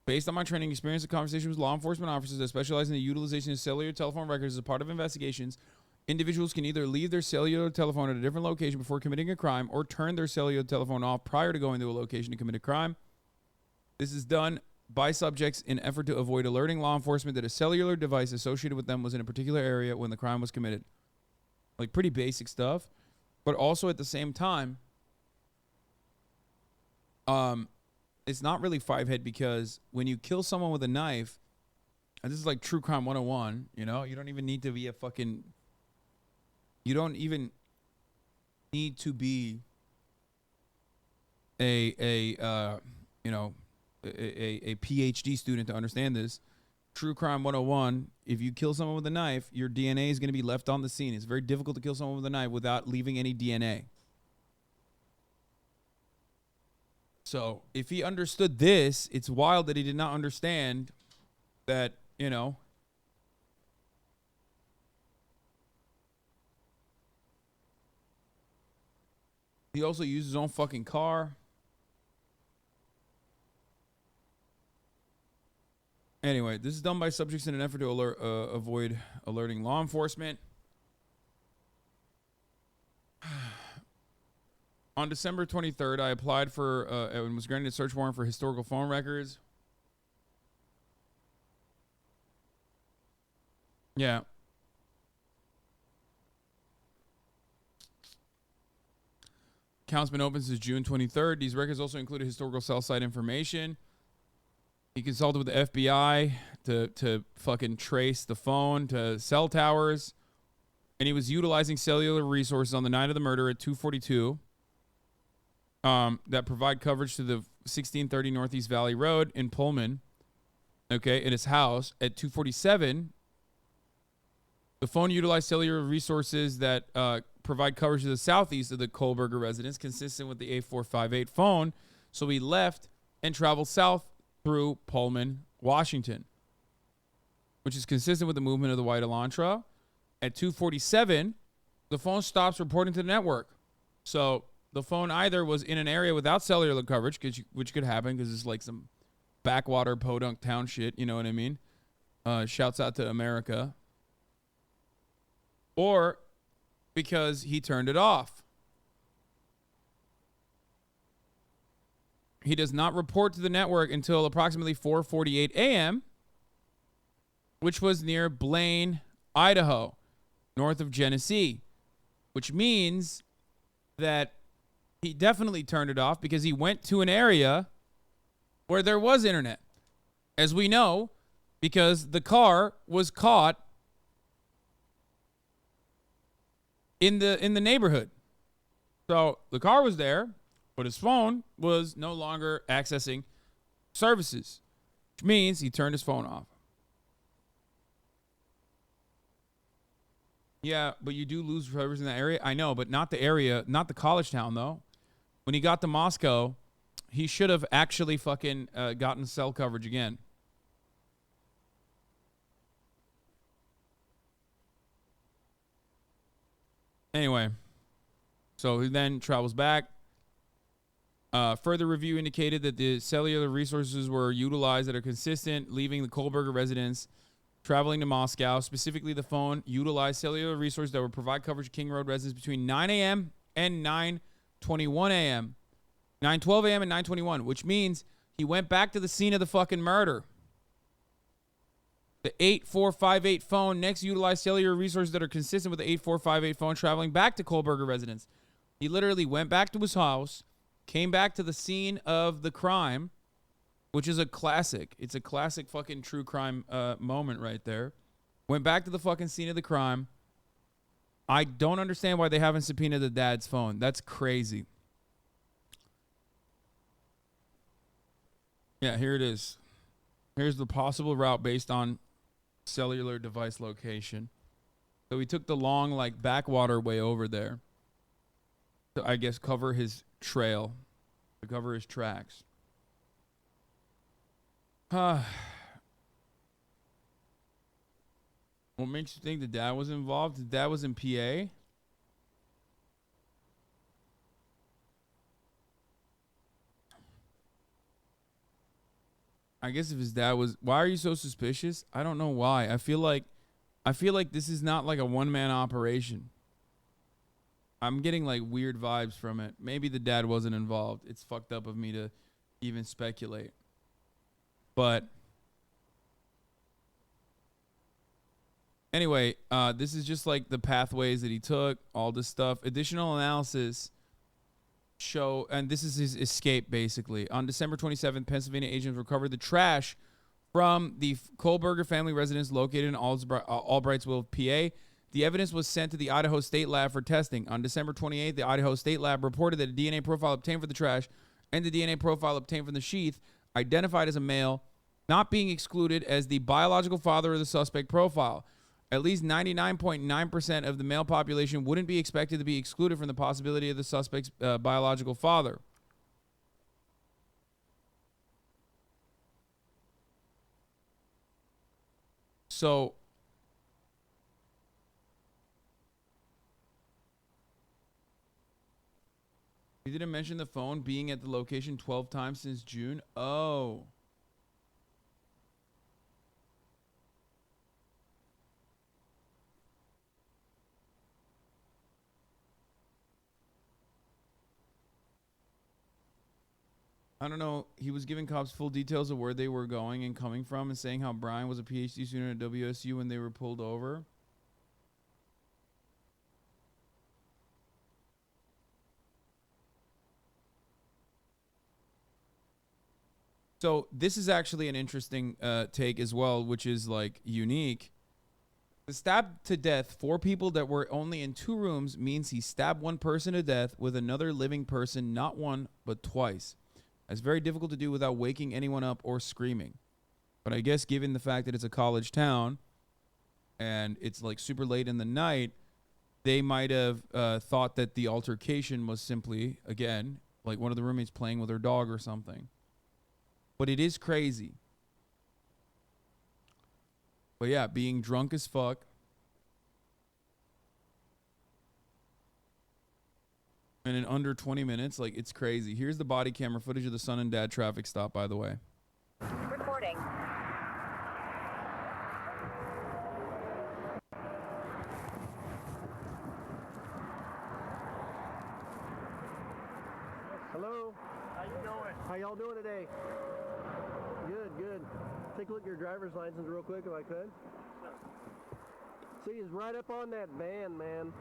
Based on my training experience and conversations with law enforcement officers that specialize in the utilization of cellular telephone records as a part of investigations, individuals can either leave their cellular telephone at a different location before committing a crime or turn their cellular telephone off prior to going to a location to commit a crime. This is done by subjects in effort to avoid alerting law enforcement that a cellular device associated with them was in a particular area when the crime was committed. Like pretty basic stuff, but also at the same time, it's not really five-head because when you kill someone with a knife, and this is like True Crime 101, you don't even need to be you don't even need to be a PhD student to understand this. True Crime 101, if you kill someone with a knife, your DNA is going to be left on the scene. It's very difficult to kill someone with a knife without leaving any DNA. So if he understood this, it's wild that he did not understand that, he also used his own fucking car. Anyway, this is done by subjects in an effort to avoid alerting law enforcement. On December 23rd, I applied for and was granted a search warrant for historical phone records. Yeah. Account's been open since June 23rd. These records also included historical cell site information. He consulted with the FBI to fucking trace the phone to cell towers. And he was utilizing cellular resources on the night of the murder at 242 that provide coverage to the 1630 Northeast Valley Road in Pullman. okay, in his house at 2:47. The phone utilized cellular resources that provide coverage to the southeast of the Kohlberger residence, consistent with the 8458 phone. So he left and traveled south through Pullman, Washington, which is consistent with the movement of the white Elantra. At 2:47, the phone stops reporting to the network. So the phone either was in an area without cellular coverage, which could happen because it's like some backwater podunk town shit, you know what I mean? Shouts out to America. Or because he turned it off. He does not report to the network until approximately 4:48 a.m., which was near Blaine, Idaho, north of Genesee, which means that he definitely turned it off because he went to an area where there was internet. As we know, because the car was caught in the neighborhood. So the car was there, but his phone was no longer accessing services, which means he turned his phone off. Yeah, but you do lose service in that area. I know, but not the area, not the college town, though. When he got to Moscow, he should have actually fucking gotten cell coverage again. Anyway, so he then travels back. Further review indicated that the cellular resources were utilized that are consistent, leaving the Kohlberger residence, traveling to Moscow. Specifically, the phone utilized cellular resources that would provide coverage to King Road residents between 9 a.m. and 9:21 a.m. 9:12 a.m. and 9:21, which means he went back to the scene of the fucking murder. The 8458 phone next utilized cellular resources that are consistent with the 8458 phone traveling back to Kohlberger residence. He literally went back to his house, came back to the scene of the crime, which is a classic. It's a classic fucking true crime moment right there. Went back to the fucking scene of the crime. I don't understand why they haven't subpoenaed the dad's phone. That's crazy. Yeah, here it is. Here's the possible route based on cellular device location. So he took the long, like, backwater way over there to, I guess, cover his trail, to cover his tracks. What makes you think the dad was involved? The dad was in PA? I guess if his dad was, why are you so suspicious? I don't know why. I feel like this is not like a one-man operation. I'm getting like weird vibes from it. Maybe the dad wasn't involved. It's fucked up of me to even speculate. But anyway, this is just like the pathways that he took, all this stuff. Additional analysis show, and this is his escape basically. On December 27th, Pennsylvania agents recovered the trash from the Kohlberger family residence located in Albrightsville, PA. The evidence was sent to the Idaho State Lab for testing. On December 28th, the Idaho State Lab reported that a DNA profile obtained for the trash and the DNA profile obtained from the sheath identified as a male, not being excluded as the biological father of the suspect profile. At least 99.9% of the male population wouldn't be expected to be excluded from the possibility of the suspect's biological father. So, he didn't mention the phone being at the location 12 times since June. Oh. I don't know. He was giving cops full details of where they were going and coming from and saying how Brian was a PhD student at WSU when they were pulled over. So this is actually an interesting take as well, which is like unique. The stabbed to death 4 people that were only in 2 rooms means he stabbed one person to death with another living person, not one, but twice. It's very difficult to do without waking anyone up or screaming. But I guess given the fact that it's a college town and it's like super late in the night, they might have thought that the altercation was simply, again, like one of the roommates playing with her dog or something. But it is crazy. But yeah, being drunk as fuck. And in under 20 minutes, like, it's crazy. Here's the body camera footage of the son and dad traffic stop, by the way. Recording. Hello? How you doing? How y'all doing today? Good, good. Take a look at your driver's license real quick if I could. See, he's right up on that van, man.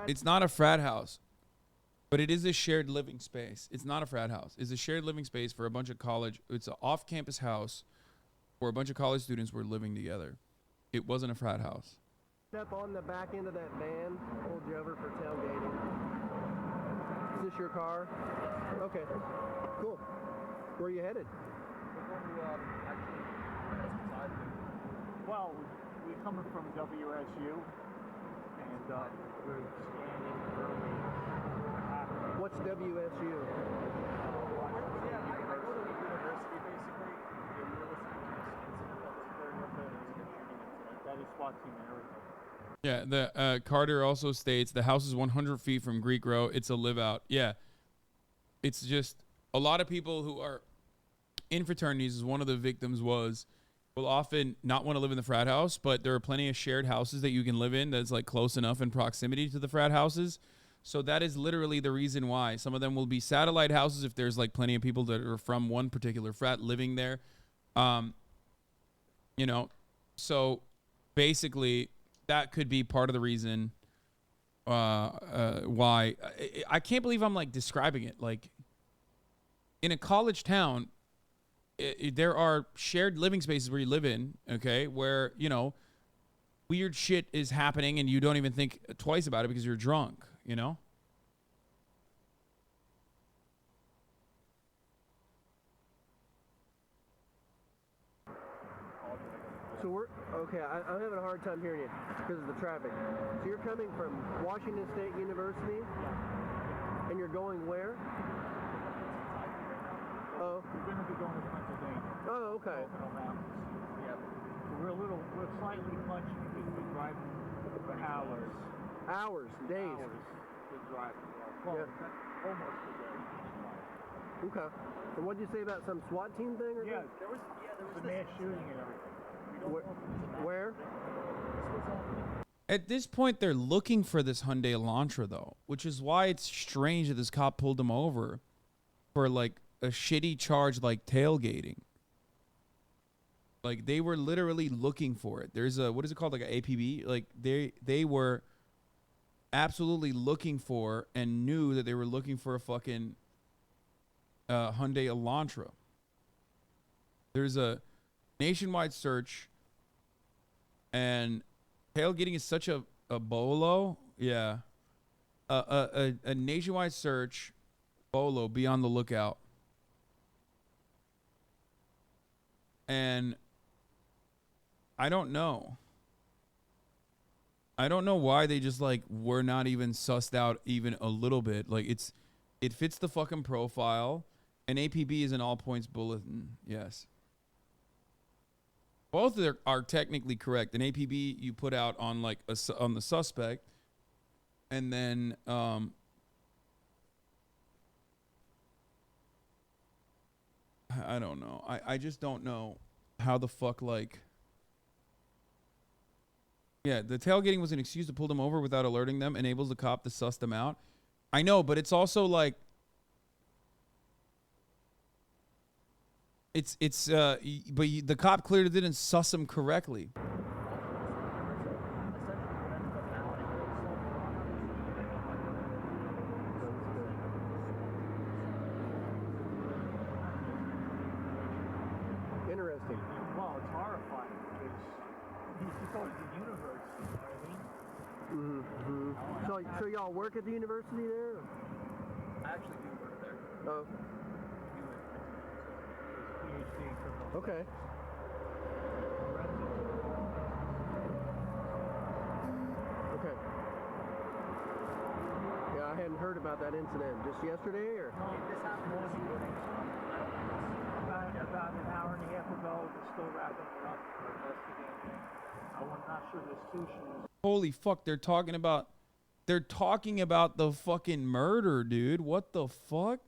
It's not a frat house, but it is a shared living space. It's not a frat house. It's a shared living space for a bunch of college. It's an off-campus house where a bunch of college students were living together. It wasn't a frat house. Up on the back end of that van, pulled you over for tailgating. Is this your car? Okay, cool. Where are you headed? Well, we're coming from WSU, and we're standing early. What's WSU? That is SWAT team and everything. Yeah, the Carter also states the house is 100 feet from Greek Row. It's a live out. Yeah, it's just a lot of people who are in fraternities, as one of the victims was, will often not want to live in the frat house, but there are plenty of shared houses that you can live in that's like close enough in proximity to the frat houses. So that is literally the reason why. Some of them will be satellite houses if there's like plenty of people that are from one particular frat living there. You know, so basically that could be part of the reason why. I can't believe I'm like describing it. Like in a college town, there are shared living spaces where you live in, okay, where, you know, weird shit is happening and you don't even think twice about it because you're drunk, you know? So I'm having a hard time hearing you because of the traffic. So you're coming from Washington State University, and you're going where? Oh. We're going to be going to Pennsylvania. Oh, okay. We're slightly punched because we're driving for hours. Hours, days. Hours we're driving. Well, almost a day. Okay. And what did you say about some SWAT team thing? Or Yeah, there was a mass shooting and everything. Where? At this point, they're looking for this Hyundai Elantra, though, which is why it's strange that this cop pulled him over for, like, a shitty charge like tailgating. Like, they were literally looking for it. There's a, what is it called, like an APB? Like, they were absolutely looking for and knew that they were looking for a fucking Hyundai Elantra. There's a nationwide search, and tailgating is such a bolo. Yeah. A nationwide search, bolo, be on the lookout. And I don't know. I don't know why they just like were not even sussed out even a little bit. Like it fits the fucking profile. An APB is an all points bulletin. Yes. Both of them are technically correct. An APB you put out on like on the suspect, and then I don't know. I just don't know how the fuck, like, yeah, the tailgating was an excuse to pull them over without alerting them, enables the cop to suss them out. I know, but it's also like the cop clearly didn't suss him correctly. Interesting. Well, it's horrifying because he's going to the university, you know what I mean? So y'all work at the university there? I actually do work there. Oh. Okay. Okay. Yeah, I hadn't heard about that incident. Just yesterday, or? This happened this morning. About an hour and a half ago. They're still wrapping it up for investigating. I'm not sure there's two shooters. Holy fuck, they're talking about the fucking murder, dude. What the fuck?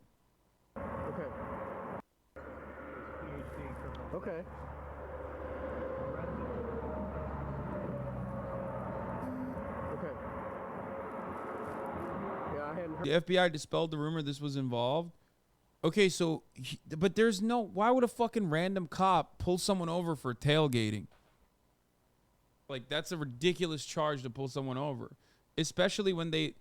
Okay. Okay. Okay. Yeah, I hadn't heard. The FBI dispelled the rumor this was involved. Okay, so, but there's no, why would a fucking random cop pull someone over for tailgating? Like, that's a ridiculous charge to pull someone over. Especially when they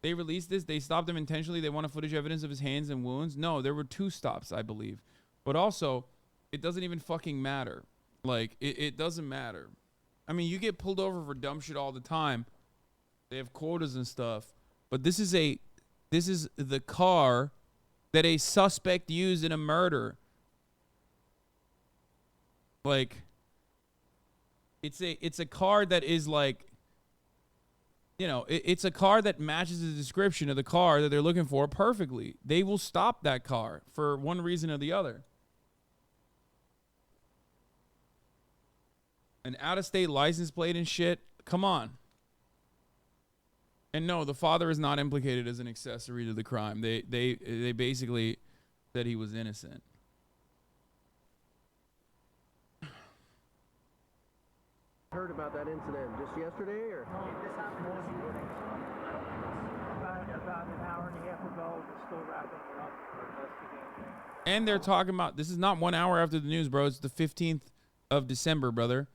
released this, they stopped him intentionally. They wanted footage evidence of his hands and wounds. No, there were 2 stops, I believe. But also, it doesn't even fucking matter. Like, it doesn't matter. I mean, you get pulled over for dumb shit all the time. They have quotas and stuff. But this is the car that a suspect used in a murder. Like, it's a car that is like, you know, it's a car that matches the description of the car that they're looking for perfectly. They will stop that car for one reason or the other. An out-of-state license plate and shit. Come on. And no, the father is not implicated as an accessory to the crime. They basically said he was innocent. Heard about that incident just yesterday, or? This happened this morning. About an hour and a half ago. They're still wrapping it up for investigating. And they're talking about, this is not 1 hour after the news, bro. It's the 15th of December, brother.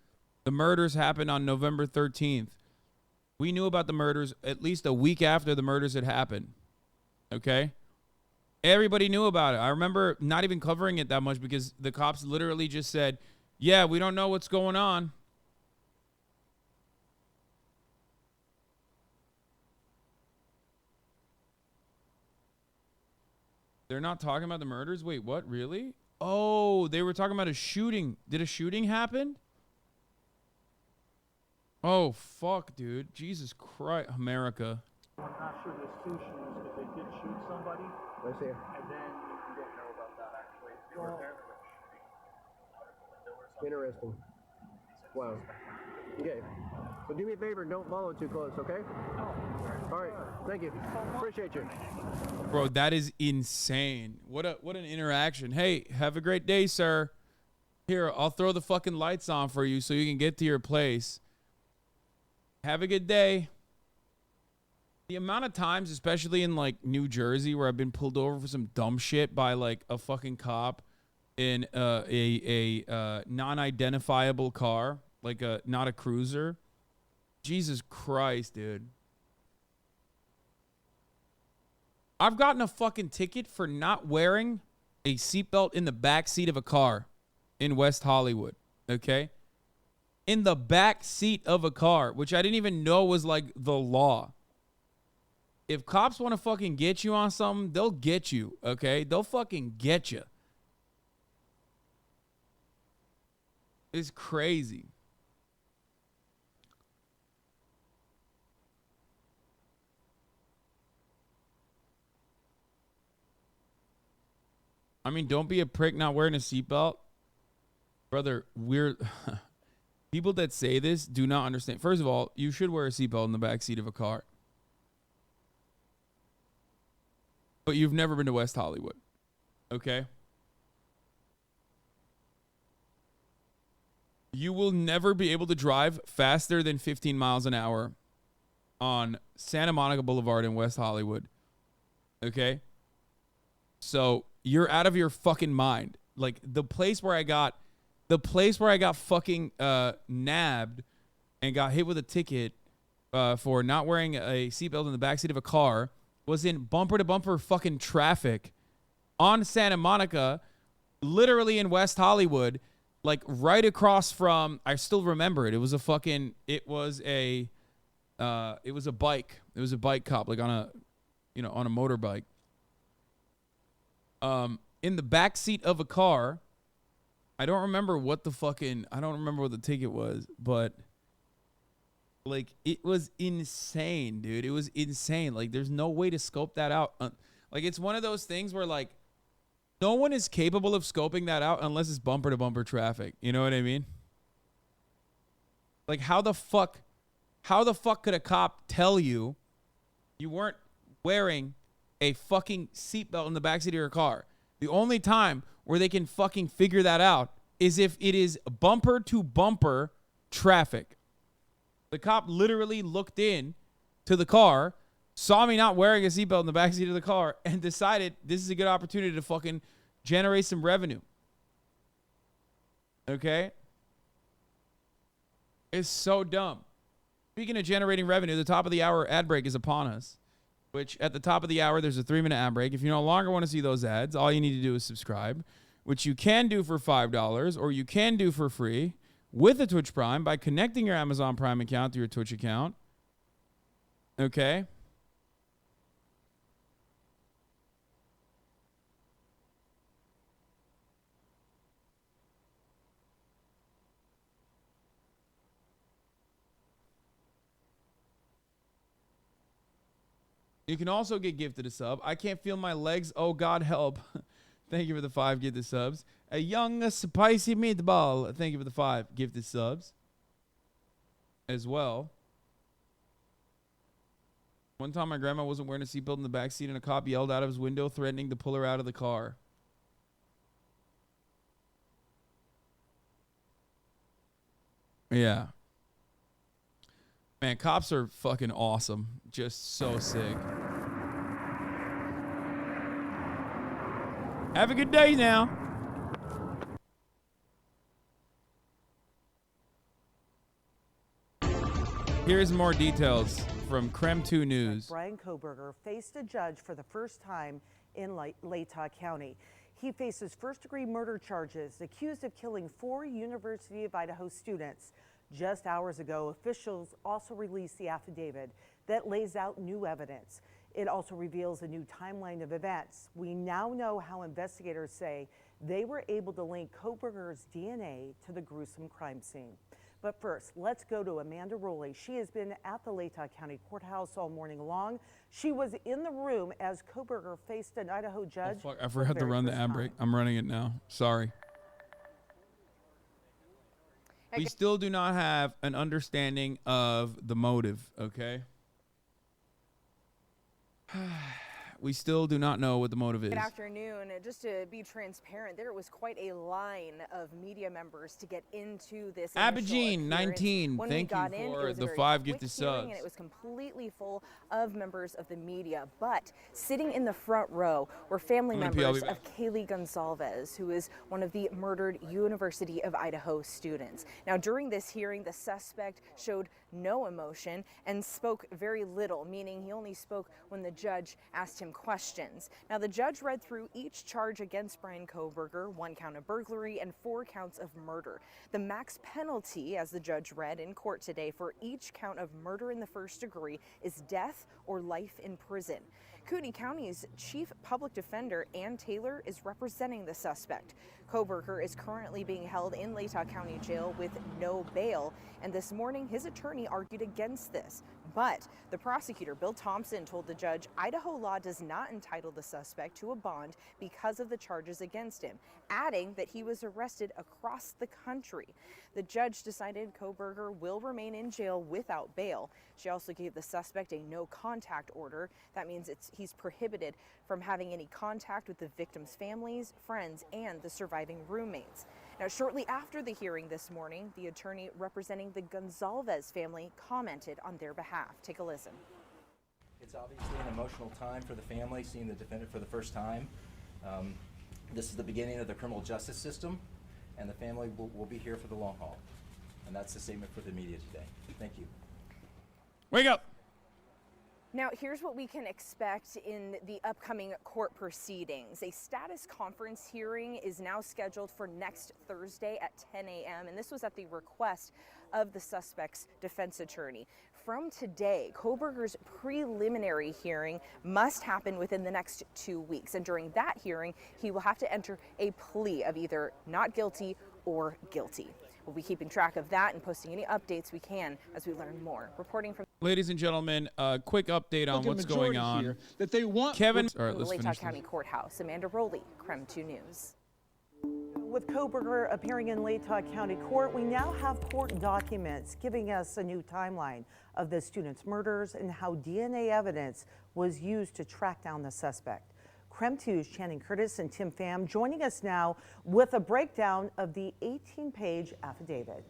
The murders happened on November 13th. We knew about the murders at least a week after the murders had happened. Okay? Everybody knew about it. I remember not even covering it that much because the cops literally just said, yeah, we don't know what's going on. They're not talking about the murders? Wait, what? Really? Oh, they were talking about a shooting. Did a shooting happen? Oh, fuck, dude. Jesus Christ. America. I'm not sure there's 2 shooters because they did shoot somebody. Let's see. And then you don't know about that actually. They were there for shooting. Interesting. Wow. Okay. So do me a favor and don't follow too close, okay? All right. Thank you. Appreciate you. Bro, that is insane. What an interaction. Hey, have a great day, sir. Here, I'll throw the fucking lights on for you so you can get to your place. Have a good day. The amount of times, especially in like New Jersey, where I've been pulled over for some dumb shit by like a fucking cop in a non-identifiable car, like not a cruiser. Jesus Christ, dude. I've gotten a fucking ticket for not wearing a seatbelt in the back seat of a car in West Hollywood, okay? In the back seat of a car, which I didn't even know was like the law. If cops want to fucking get you on something, they'll get you, okay? They'll fucking get you. It's crazy. I mean, don't be a prick not wearing a seatbelt. Brother, we're... People that say this do not understand. First of all, you should wear a seatbelt in the back seat of a car. But you've never been to West Hollywood. Okay? You will never be able to drive faster than 15 miles an hour on Santa Monica Boulevard in West Hollywood. Okay? So you're out of your fucking mind. Like the place where I got fucking nabbed and got hit with a ticket for not wearing a seatbelt in the backseat of a car was in bumper to bumper fucking traffic on Santa Monica, literally in West Hollywood, like right across from, I still remember it. It was a bike. It was a bike cop, like on a motorbike. In the back seat of a car, I don't remember what the ticket was, but like it was insane, dude. It was insane. Like there's no way to scope that out. Like it's one of those things where like no one is capable of scoping that out unless it's bumper to bumper traffic. You know what I mean? Like how the fuck could a cop tell you weren't wearing a fucking seatbelt in the backseat of your car? The only time where they can fucking figure that out is if it is bumper to bumper traffic. The cop literally looked in to the car, saw me not wearing a seatbelt in the backseat of the car, and decided this is a good opportunity to fucking generate some revenue. Okay? It's so dumb. Speaking of generating revenue, the top of the hour ad break is upon us. Which at the top of the hour, there's a 3-minute ad break. If you no longer want to see those ads, all you need to do is subscribe, which you can do for $5 or you can do for free with a Twitch Prime by connecting your Amazon Prime account to your Twitch account. Okay? You can also get gifted a sub. I can't feel my legs. Oh, God help. Thank you for the 5 gifted subs. A young spicy meatball. Thank you for the 5 gifted subs as well. One time my grandma wasn't wearing a seatbelt in the backseat and a cop yelled out of his window threatening to pull her out of the car. Yeah. Man, cops are fucking awesome. Just so sick. Have a good day now. Here's more details from Creme 2 News. Brian Koberger faced a judge for the first time in Latah County. He faces first-degree murder charges, accused of killing 4 University of Idaho students. Just hours ago, officials also released the affidavit that lays out new evidence. It also reveals a new timeline of events. We now know how investigators say they were able to link Koberger's DNA to the gruesome crime scene. But first, let's go to Amanda Rowley. She has been at the Latah County Courthouse all morning long. She was in the room as Koberger faced an Idaho judge. Oh, fuck. I forgot to run the ad break. I'm running it now. Sorry. We still do not have an understanding of the motive, okay? We still do not know what the motive is. Good afternoon. Just to be transparent, there was quite a line of media members to get into this. Abigene 19, thank you for the 5 gifted subs. And it was completely full of members of the media. But sitting in the front row were family members of Kaylee Gonsalves, who is one of the murdered University of Idaho students. Now, during this hearing, the suspect showed no emotion and spoke very little, meaning he only spoke when the judge asked him questions. Now, the judge read through each charge against Brian Koberger, 1 count of burglary and 4 counts of murder. The max penalty, as the judge read in court today, for each count of murder in the first degree is death or life in prison. Cooney County's chief public defender, Ann Taylor, is representing the suspect. Koberger is currently being held in Latah County Jail with no bail, and this morning his attorney argued against this. But the prosecutor, Bill Thompson, told the judge Idaho law does not entitle the suspect to a bond because of the charges against him, adding that he was arrested across the country. The judge decided Koberger will remain in jail without bail. She also gave the suspect a no contact order. That means he's prohibited from having any contact with the victims' families, friends, and the surviving roommates. Now, shortly after the hearing this morning, the attorney representing the Gonsalves family commented on their behalf. Take a listen. It's obviously an emotional time for the family, seeing the defendant for the first time. This is the beginning of the criminal justice system, and the family will be here for the long haul. And that's the statement for the media today. Thank you. Wake up. Now, here's what we can expect in the upcoming court proceedings. A status conference hearing is now scheduled for next Thursday at 10 a.m., and this was at the request of the suspect's defense attorney. From today, Koberger's preliminary hearing must happen within the next 2 weeks, and during that hearing, he will have to enter a plea of either not guilty or guilty. We'll be keeping track of that and posting any updates we can as we learn more. Reporting from Ladies and gentlemen, a quick update on what's going on. Here that they want Kevin, all right, the let's Latah finish County this. Courthouse, Amanda Rowley, Creme 2 News. With Koberger appearing in Latah County Court, we now have court documents giving us a new timeline of the students' murders and how DNA evidence was used to track down the suspect. Creme 2's Channing Curtis and Tim Pham joining us now with a breakdown of the 18-page affidavit.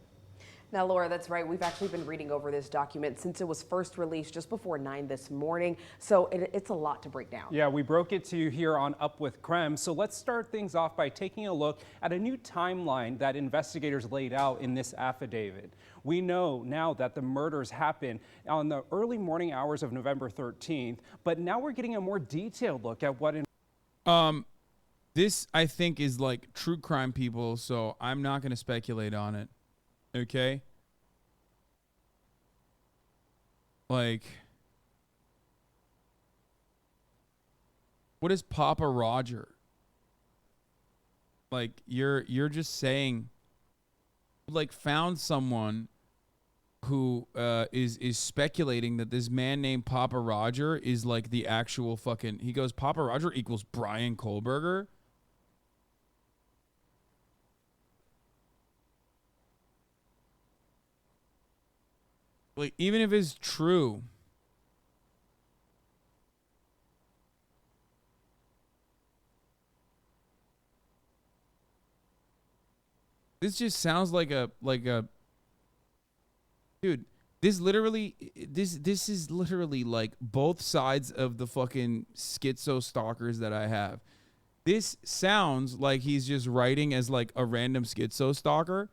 Now, Laura, that's right. We've actually been reading over this document since it was first released just before 9 this morning. So it's a lot to break down. Yeah, we broke it to you here on Up with Creme. So let's start things off by taking a look at a new timeline that investigators laid out in this affidavit. We know now that the murders happened on the early morning hours of November 13th, but now we're getting a more detailed look at what this, I think, is like true crime, people, so I'm not going to speculate on it. Okay? Like, what is Papa Roger? Like, you're just saying, like, found someone who is speculating that this man named Papa Roger is like the actual fucking, he goes, Papa Roger equals Brian Kohlberger. Like, even if it's true, this just sounds like a dude. This is literally like both sides of the fucking schizo stalkers that I have. This sounds like he's just writing as like a random schizo stalker.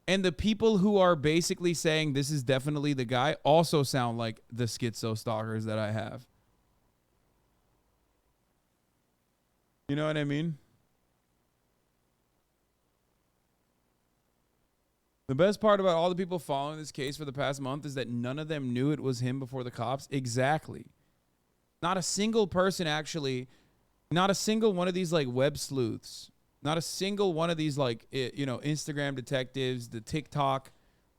And the people who are basically saying this is definitely the guy also sound like the schizo stalkers that I have. You know what I mean? The best part about all the people following this case for the past month is that none of them knew it was him before the cops. Exactly. Not a single person actually, not a single one of these like web sleuths. Not a single one of these, like, you know, Instagram detectives, the TikTok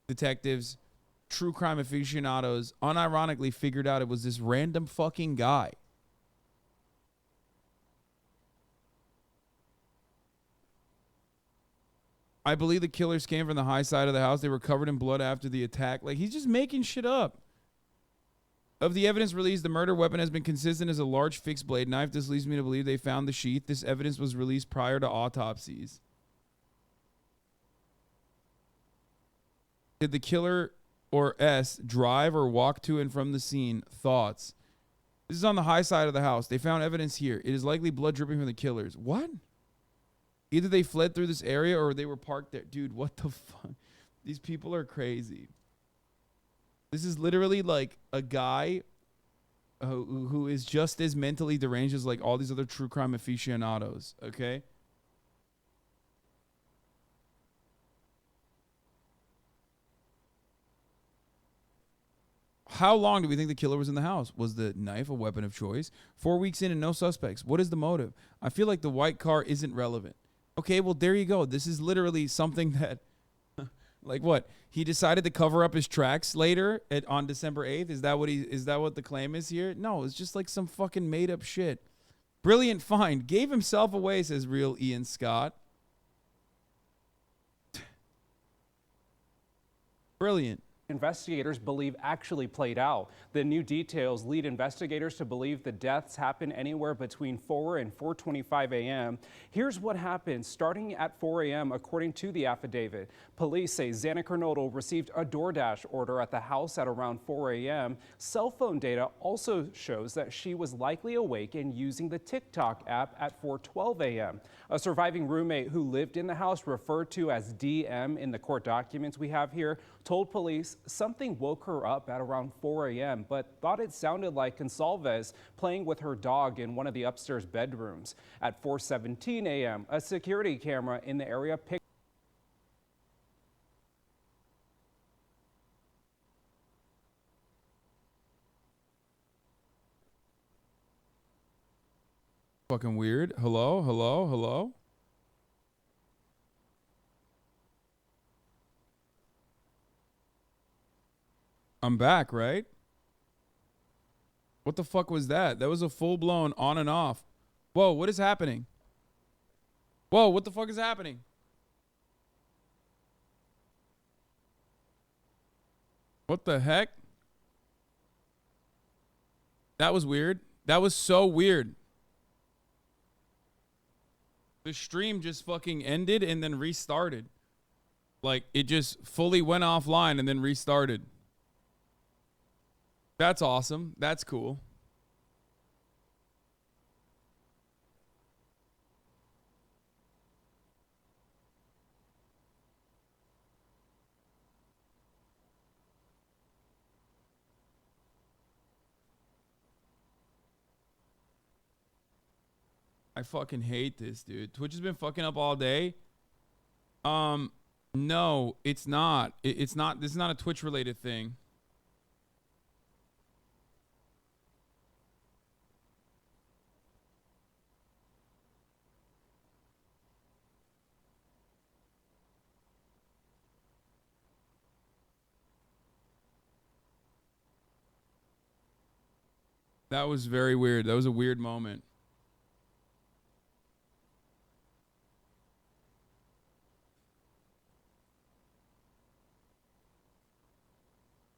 detectives, true crime aficionados, unironically figured out it was this random fucking guy. I believe the killers came from the high side of the house. They were covered in blood after the attack. Like, he's just making shit up. Of the evidence released, the murder weapon has been consistent as a large fixed blade knife. This leads me to believe they found the sheath. This evidence was released prior to autopsies. Did the killer or S drive or walk to and from the scene? Thoughts. This is on the high side of the house. They found evidence here. It is likely blood dripping from the killers. What? Either they fled through this area or they were parked there. Dude, what the fuck? These people are crazy. This is literally like a guy who is just as mentally deranged as like all these other true crime aficionados, okay? How long do we think the killer was in the house? Was the knife a weapon of choice? 4 weeks in and no suspects. What is the motive? I feel like the white car isn't relevant. Okay, well, there you go. This is literally something that, like what? He decided to cover up his tracks later on December 8th? Is that what the claim is here? No, it's just like some fucking made up shit. Brilliant find. Gave himself away, says real Ian Scott. Brilliant. Investigators believe actually played out. The new details lead investigators to believe the deaths happened anywhere between 4 and 4:25 a.m. Here's what happened starting at 4 a.m. according to the affidavit. Police say Xana Kernodle received a DoorDash order at the house at around 4 a.m. Cell phone data also shows that she was likely awake and using the TikTok app at 4:12 a.m. A surviving roommate who lived in the house, referred to as DM in the court documents we have here, told police something woke her up at around 4 a.m., but thought it sounded like Gonsalves playing with her dog in one of the upstairs bedrooms. At 4:17 a.m., a security camera in the area picked Fucking weird. Hello, hello, hello. I'm back, right? What the fuck was that? That was a full-blown on and off. Whoa, what is happening? Whoa, what the fuck is happening? What the heck? That was weird. That was so weird. The stream just fucking ended and then restarted. Like, it just fully went offline and then restarted. That's awesome. That's cool. I fucking hate this, dude. Twitch has been fucking up all day. No, it's not. It's not. This is not a Twitch related thing. That was very weird. That was a weird moment.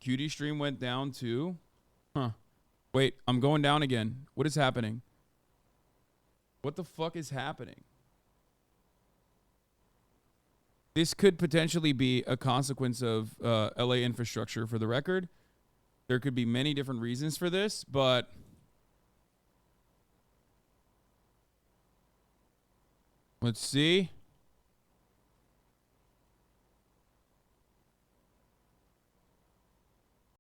Cutie stream went down too? Huh. Wait, I'm going down again. What is happening? What the fuck is happening? This could potentially be a consequence of LA infrastructure, for the record. There could be many different reasons for this, but let's see.